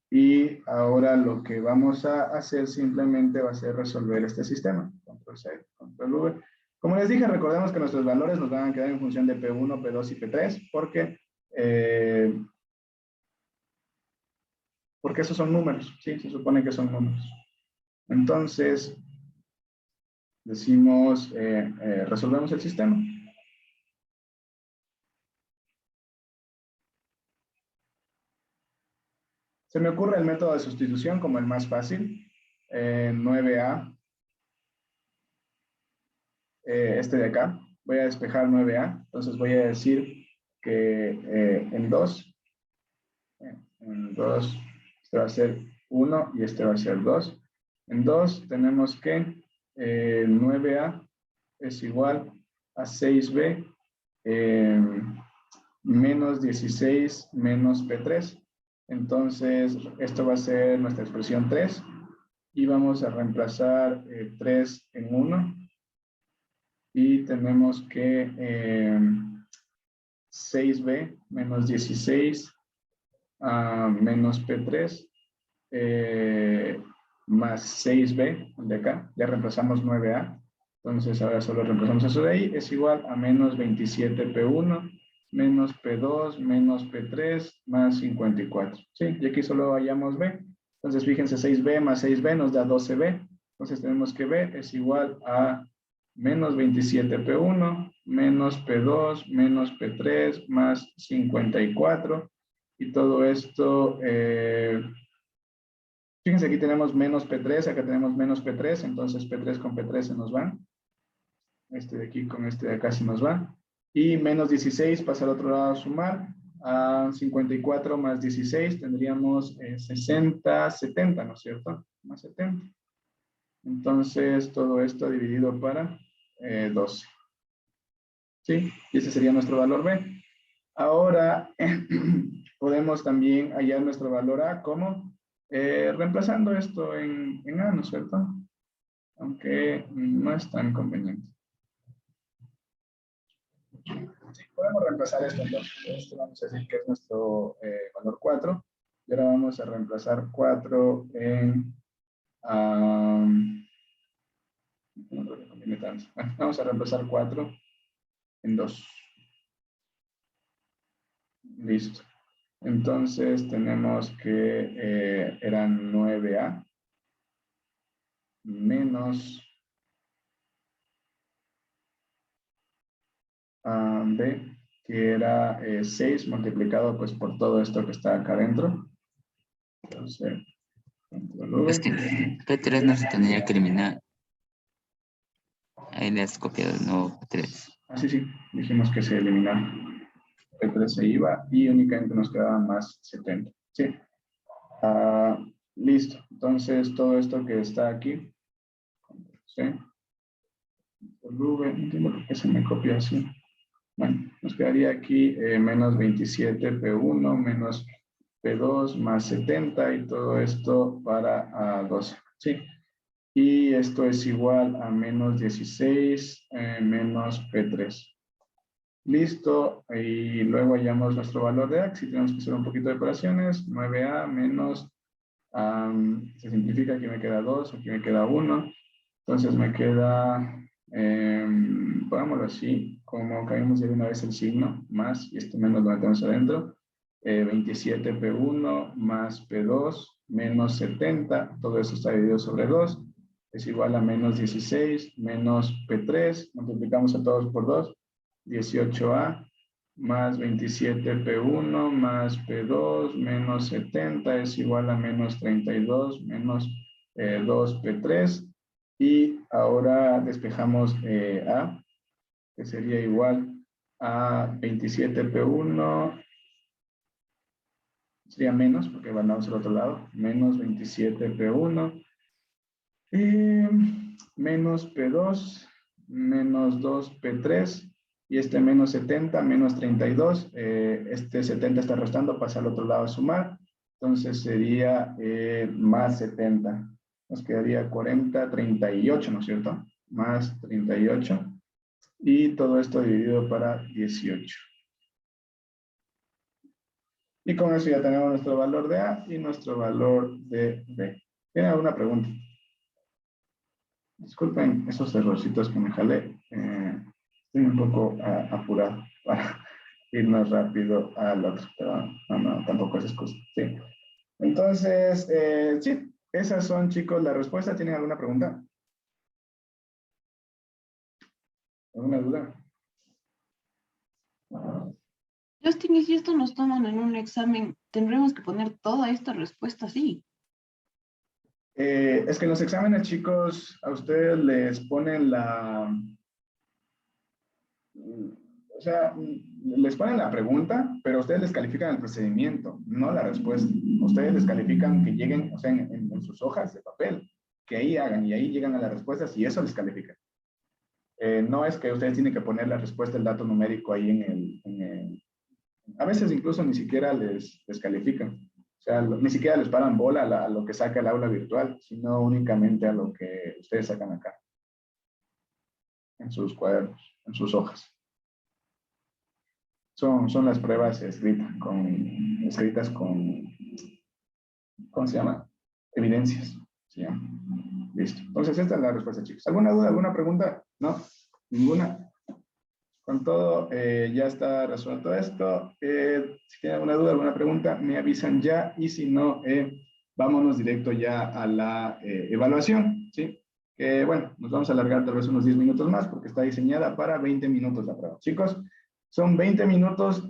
Y ahora lo que vamos a hacer simplemente va a ser resolver este sistema. Control C, Control V. Como les dije, recordemos que nuestros valores nos van a quedar en función de P1, P2 y P3, porque esos son números, ¿sí? Se supone que son números. Entonces, decimos, resolvemos el sistema. Se me ocurre el método de sustitución como el más fácil. 9a, este de acá. Voy a despejar 9a. Entonces voy a decir que en 2, este va a ser 1 y este va a ser 2. En 2 tenemos que 9a es igual a 6b menos 16 menos P3. Entonces, esto va a ser nuestra expresión 3. Y vamos a reemplazar 3 en 1. Y tenemos que 6b menos 16 menos P3 más 6b de acá. Ya reemplazamos 9a. Entonces, ahora solo reemplazamos eso de ahí. Es igual a menos 27p1 menos P2 menos P3 más 54. ¿Sí? Y aquí solo hallamos B. Entonces, fíjense, 6B más 6B nos da 12B. Entonces, tenemos que B es igual a menos 27P1 menos P2 menos P3 más 54. Y todo esto, fíjense, aquí tenemos menos P3, acá tenemos menos P3. Entonces, P3 con P3 se nos van. Este de aquí con este de acá se nos va. Y menos 16 pasa al otro lado a sumar. A 54 más 16 tendríamos 60, 70, ¿no es cierto? Más 70. Entonces, todo esto dividido para 12. ¿Sí? Y ese sería nuestro valor B. Ahora, podemos también hallar nuestro valor A como reemplazando esto en A, ¿no es cierto? Aunque no es tan conveniente. Sí, podemos reemplazar esto entonces. Esto vamos a decir que es nuestro valor 4. Y ahora vamos a reemplazar 4 en... no creo que conviene tanto. Bueno, vamos a reemplazar 4 en 2. Listo. Entonces tenemos que eran 9a menos b, que era 6 multiplicado pues por todo esto que está acá adentro. Entonces, Es que P3 no se tendría que eliminar. Ahí le has copiado el nuevo P3. Ah, sí, sí, dijimos que se eliminaba. P3 se iba y únicamente nos quedaban más 70. Sí. Listo. Entonces, todo esto que está aquí. ¿Sí? No entiendo por qué se me copia así. Bueno, nos quedaría aquí menos 27 P1 menos P2 más 70 y todo esto para 12. ¿Sí? Y esto es igual a menos 16 menos P3. Listo, y luego hallamos nuestro valor de A. Si tenemos que hacer un poquito de operaciones, 9A menos, se simplifica, aquí me queda 2, aquí me queda 1. Entonces me queda, pongámoslo así, como caímos ya de una vez el signo, más, y esto menos lo metemos adentro, 27 P1 más P2 menos 70, todo eso está dividido sobre 2, es igual a menos 16 menos P3, multiplicamos a todos por 2, 18A más 27P1 más P2 menos 70 es igual a menos 32 menos 2P3. Y ahora despejamos A, que sería igual a 27P1, sería menos, porque mandamos al otro lado, menos 27P1, menos P2, menos 2P3, y este menos 70, menos 32, este 70 está restando, pasa al otro lado a sumar, entonces sería más 70. Nos quedaría 40, 38, ¿no es cierto? Más 38. Y todo esto dividido para 18. Y con eso ya tenemos nuestro valor de A y nuestro valor de B. ¿Tienen alguna pregunta? Disculpen esos errorcitos que me jalé. Estoy un poco apurado para irnos rápido al otro. Pero no, tampoco es excusa. Sí. Entonces, sí, esas son, chicos, las respuestas. ¿Tienen alguna pregunta? ¿Alguna duda? Justin, y si esto nos toman en un examen, tendremos que poner toda esta respuesta así. Es que en los exámenes, chicos, a ustedes les ponen o sea, les ponen la pregunta, pero ustedes les califican el procedimiento, no la respuesta. Ustedes les califican que lleguen, o sea, en sus hojas de papel, que ahí hagan y ahí llegan a las respuestas y eso les califica. No es que ustedes tienen que poner la respuesta, el dato numérico ahí en el a veces incluso ni siquiera les califican. O sea, ni siquiera les paran bola a lo que saca el aula virtual, sino únicamente a lo que ustedes sacan acá, en sus cuadernos, en sus hojas. Son las pruebas escritas con, ¿cómo se llama? Evidencias. ¿Sí? Listo. Entonces, esta es la respuesta, chicos. ¿Alguna duda, alguna pregunta? ¿No? ¿Ninguna? Con todo, ya está resuelto esto. Si tienen alguna duda, alguna pregunta, me avisan ya. Y si no, vámonos directo ya a la evaluación. ¿Sí? Bueno, nos vamos a alargar tal vez unos 10 minutos más porque está diseñada para 20 minutos la prueba. Chicos, son 20 minutos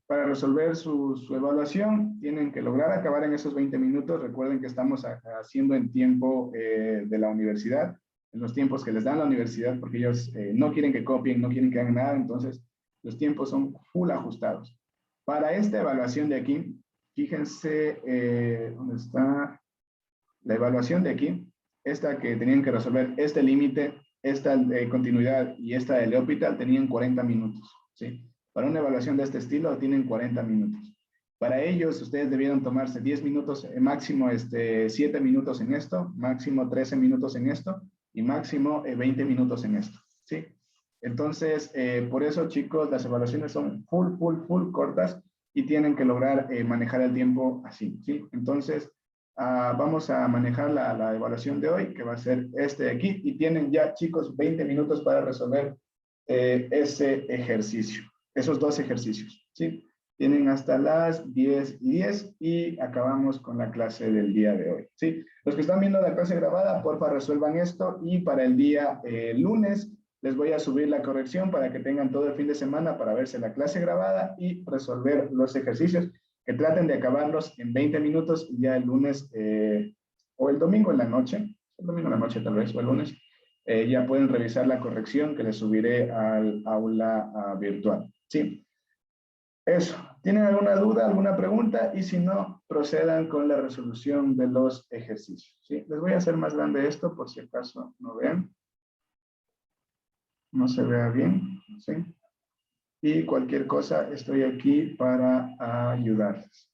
para resolver su evaluación. Tienen que lograr acabar en esos 20 minutos. Recuerden que estamos haciendo en tiempo de la universidad, en los tiempos que les dan la universidad, porque ellos no quieren que copien, no quieren que hagan nada, entonces los tiempos son full ajustados. Para esta evaluación de aquí, fíjense dónde está la evaluación de aquí, esta que tenían que resolver, este límite, esta continuidad y esta de L'Hopital tenían 40 minutos, ¿sí? Para una evaluación de este estilo tienen 40 minutos. Para ellos, ustedes debieron tomarse 10 minutos, máximo 7 minutos en esto, máximo 13 minutos en esto, y máximo 20 minutos en esto, ¿sí? Entonces, por eso, chicos, las evaluaciones son full cortas y tienen que lograr manejar el tiempo así, ¿sí? Entonces, vamos a manejar la evaluación de hoy, que va a ser este de aquí, y tienen ya, chicos, 20 minutos para resolver ese ejercicio, esos dos ejercicios, ¿sí? Tienen hasta las 10:10 y acabamos con la clase del día de hoy, ¿sí? Los que están viendo la clase grabada, porfa, resuelvan esto y para el día lunes les voy a subir la corrección para que tengan todo el fin de semana para verse la clase grabada y resolver los ejercicios. que traten de acabarlos en 20 minutos y ya el lunes o el domingo en la noche, el domingo en la noche tal vez, o el lunes, ya pueden revisar la corrección que les subiré al aula virtual. Sí, eso. ¿Tienen alguna duda, alguna pregunta? Y si no, procedan con la resolución de los ejercicios. ¿Sí? Les voy a hacer más grande esto por si acaso no vean. No se vea bien. ¿Sí? Y cualquier cosa, estoy aquí para ayudarles.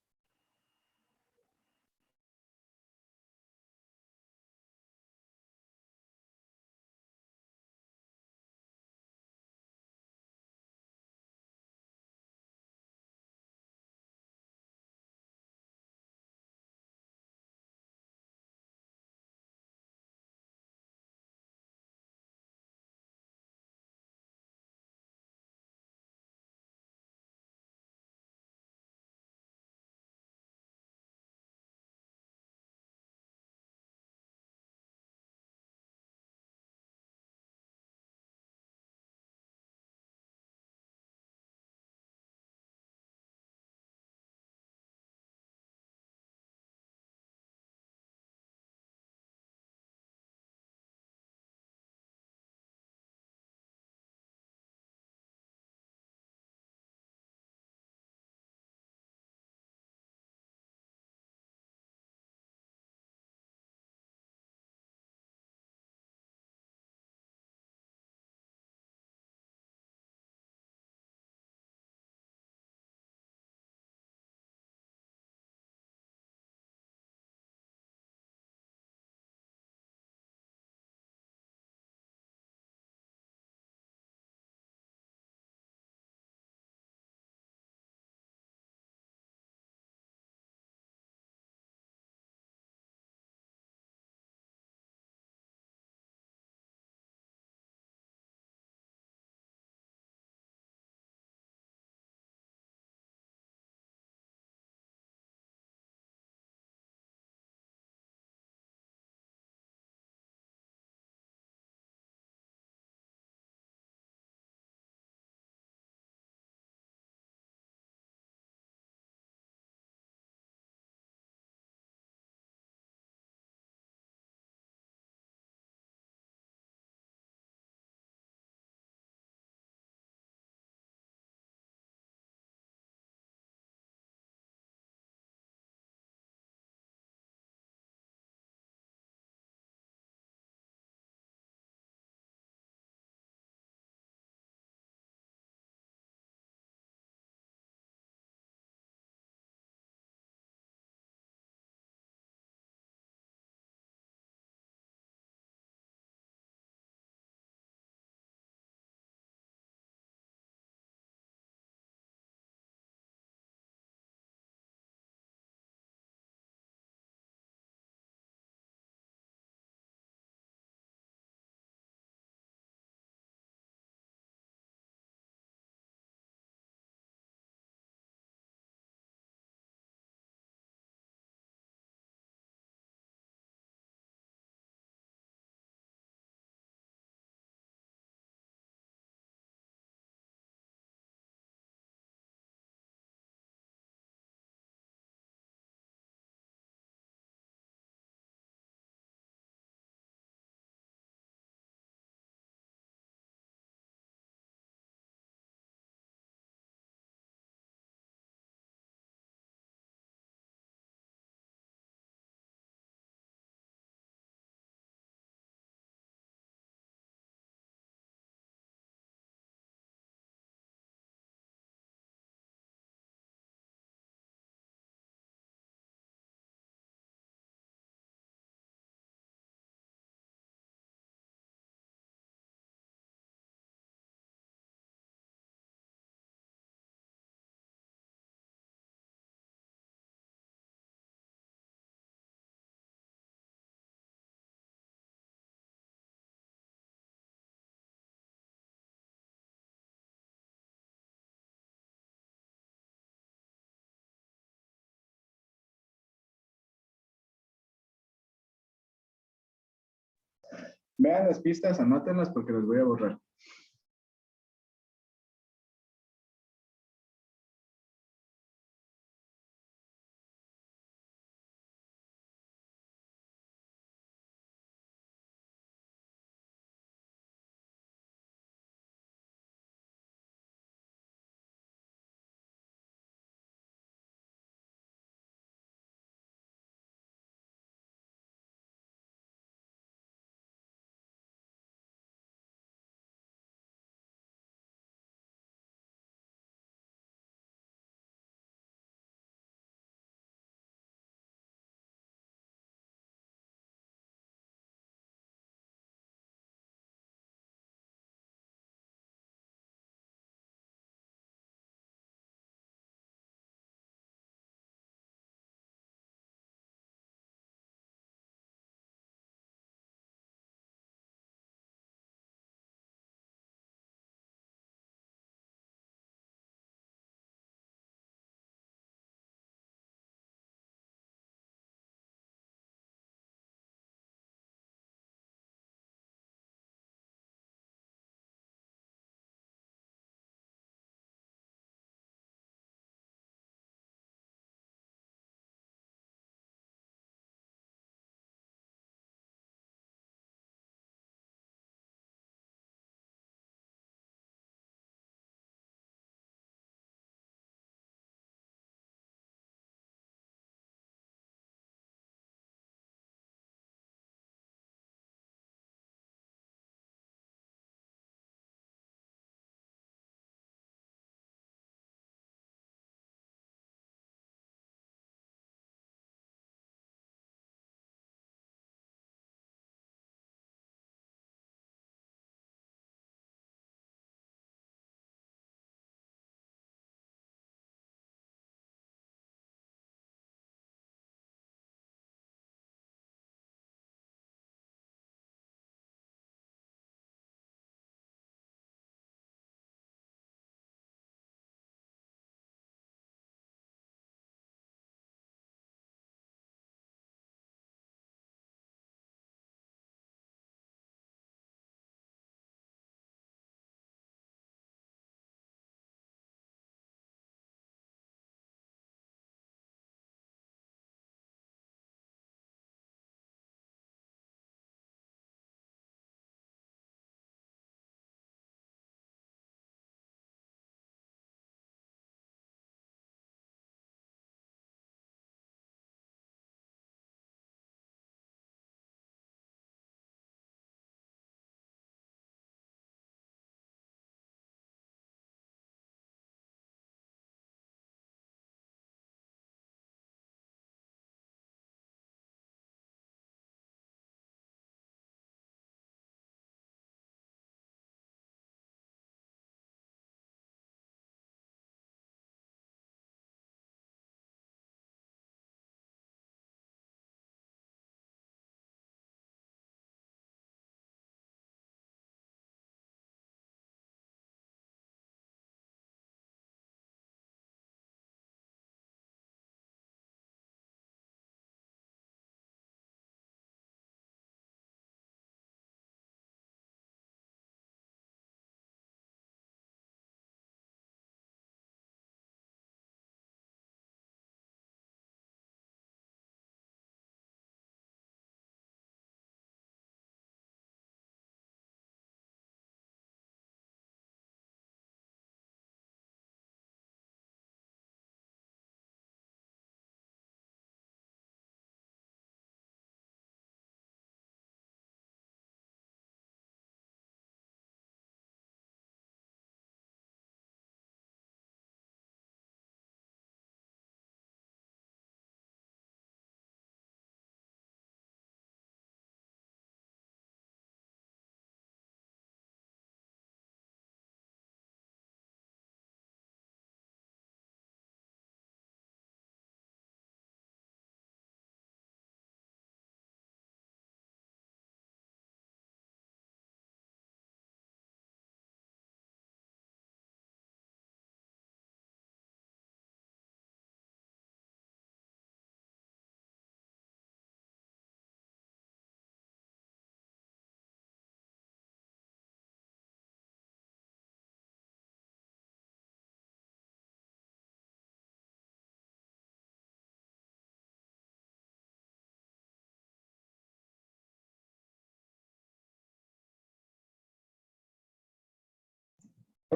Vean las pistas, anótenlas porque las voy a borrar.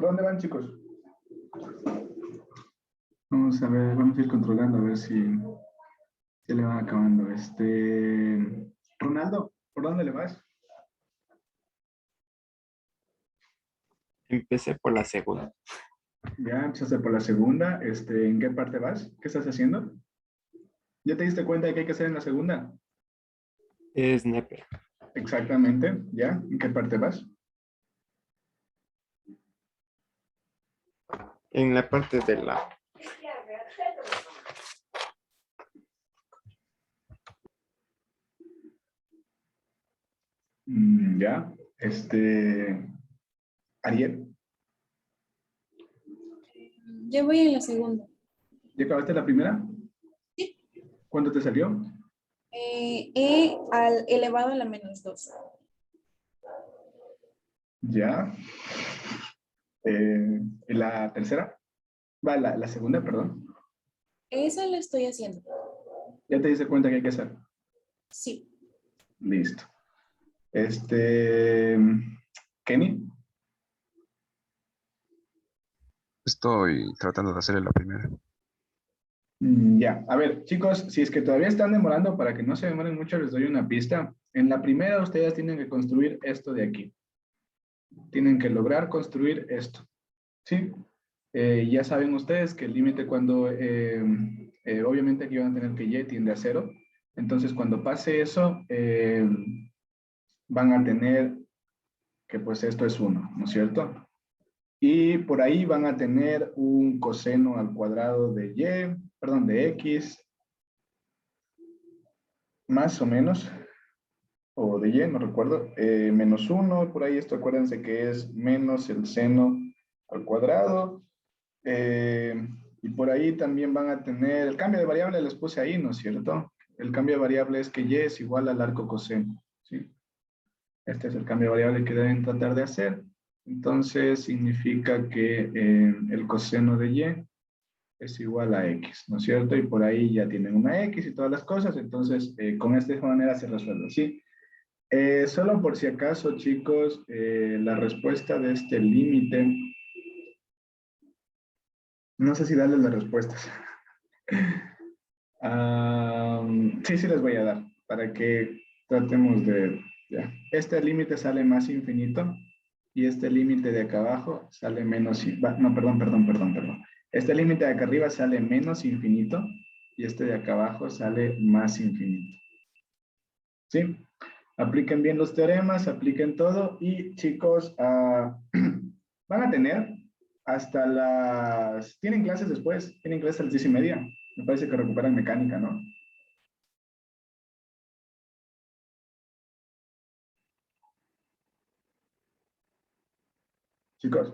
¿Por dónde van, chicos? Vamos a ver, vamos a ir controlando a ver si le van acabando. Ronaldo, ¿por dónde le vas? Empecé por la segunda. Ya empezaste por la segunda. ¿En qué parte vas? ¿Qué estás haciendo? ¿Ya te diste cuenta de qué hay que hacer en la segunda? Es Neper. Exactamente, ¿ya? ¿En qué parte vas? En la parte de la... Ya. Ariel, Ya voy en la segunda. ¿ya acabaste la primera? Sí. ¿Cuánto te salió? E elevado a la -2. Ya. ¿Y la tercera? Va, la segunda, perdón. Esa la estoy haciendo. ¿Ya te diste cuenta que hay que hacer? Sí. Listo. Kenny, Estoy tratando de hacerle la primera. ya. A ver, chicos, si es que todavía están demorando, para que no se demoren mucho, les doy una pista. En la primera, ustedes tienen que construir esto de aquí. Tienen que lograr construir esto. ¿Sí? Ya saben ustedes que el límite cuando, obviamente aquí van a tener que y tiende a 0. Entonces, cuando pase eso, van a tener que pues esto es 1, ¿no es cierto? Y por ahí van a tener un coseno al cuadrado de de x, más o menos, o de y, no recuerdo, -1, por ahí esto acuérdense que es menos el seno al cuadrado. Y por ahí también van a tener, el cambio de variable les puse ahí, ¿no es cierto? El cambio de variable es que y es igual al arco coseno, ¿sí? Este es el cambio de variable que deben tratar de hacer. Entonces significa que el coseno de y es igual a x, ¿no es cierto? Y por ahí ya tienen una x y todas las cosas, entonces con esta manera se resuelve, ¿sí? Solo por si acaso, chicos, la respuesta de este límite, no sé si darles las respuestas. Sí les voy a dar, para que tratemos de... Ya. Este límite sale más infinito y este límite de acá abajo sale menos... No, perdón. Este límite de acá arriba sale menos infinito y este de acá abajo sale más infinito. ¿Sí? Apliquen bien los teoremas, apliquen todo y chicos, van a tener hasta las... ¿Tienen clases después? ¿Tienen clases a las 10:30? Me parece que recuperan mecánica, ¿no? Chicos,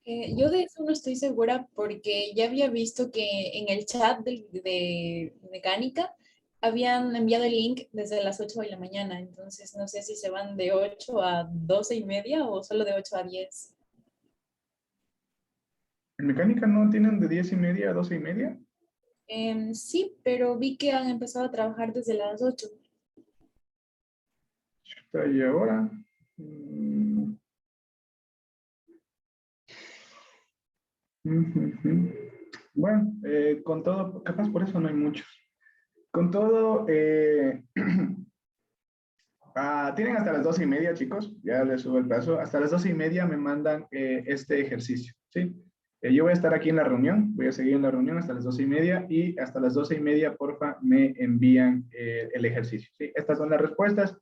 Yo de eso no estoy segura porque ya había visto que en el chat de mecánica habían enviado el link desde las 8 de la mañana, entonces no sé si se van de 8 a 12:30 o solo de 8 a 10. ¿en mecánica no tienen de 10:30 a 12:30? Sí, pero vi que han empezado a trabajar desde las 8. ¿Y ahora? Bueno, con todo, capaz por eso no hay muchos. Con todo, tienen hasta las 12:30, chicos. Ya les subo el plazo. Hasta las 12:30 me mandan este ejercicio, ¿sí? Yo voy a estar aquí en la reunión, voy a seguir en la reunión hasta las 12:30 y hasta las 12:30, porfa, me envían el ejercicio, ¿sí? Estas son las respuestas.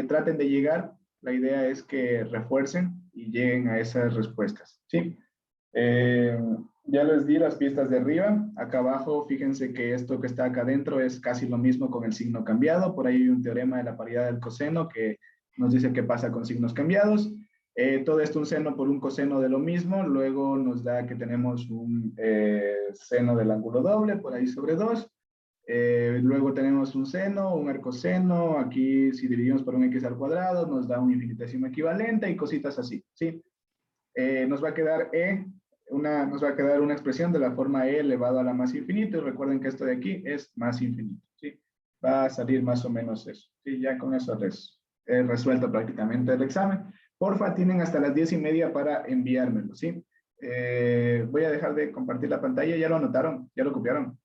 Traten de llegar. La idea es que refuercen y lleguen a esas respuestas, ¿sí? Ya les di las pistas de arriba. Acá abajo, fíjense que esto que está acá adentro es casi lo mismo con el signo cambiado. Por ahí hay un teorema de la paridad del coseno que nos dice qué pasa con signos cambiados. Todo esto un seno por un coseno de lo mismo. Luego nos da que tenemos un seno del ángulo doble por ahí sobre 2. Luego tenemos un seno, un arcoseno. Aquí si dividimos por un x al cuadrado nos da un infinitésimo equivalente y cositas así, ¿sí? Nos va a quedar nos va a quedar una expresión de la forma e elevado a la más infinito, y recuerden que esto de aquí es más infinito, ¿sí? Va a salir más o menos eso, ¿sí? Ya con eso he resuelto prácticamente el examen. Porfa, tienen hasta las 10:30 para enviármelo, ¿sí? Voy a dejar de compartir la pantalla. ¿Ya lo anotaron? ¿Ya lo copiaron?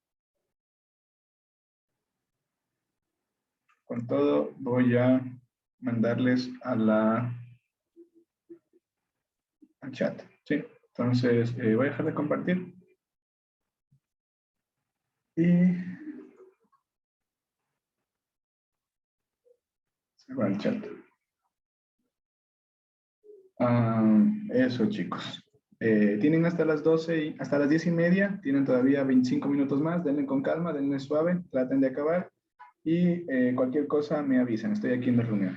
Con todo, voy a mandarles al chat, ¿sí? Entonces, voy a dejar de compartir. Y se va el chat. Eso, chicos. Tienen hasta las 12, hasta las 10:30. Tienen todavía 25 minutos más. Denle con calma, denle suave. Traten de acabar. Y cualquier cosa me avisan. Estoy aquí en la reunión.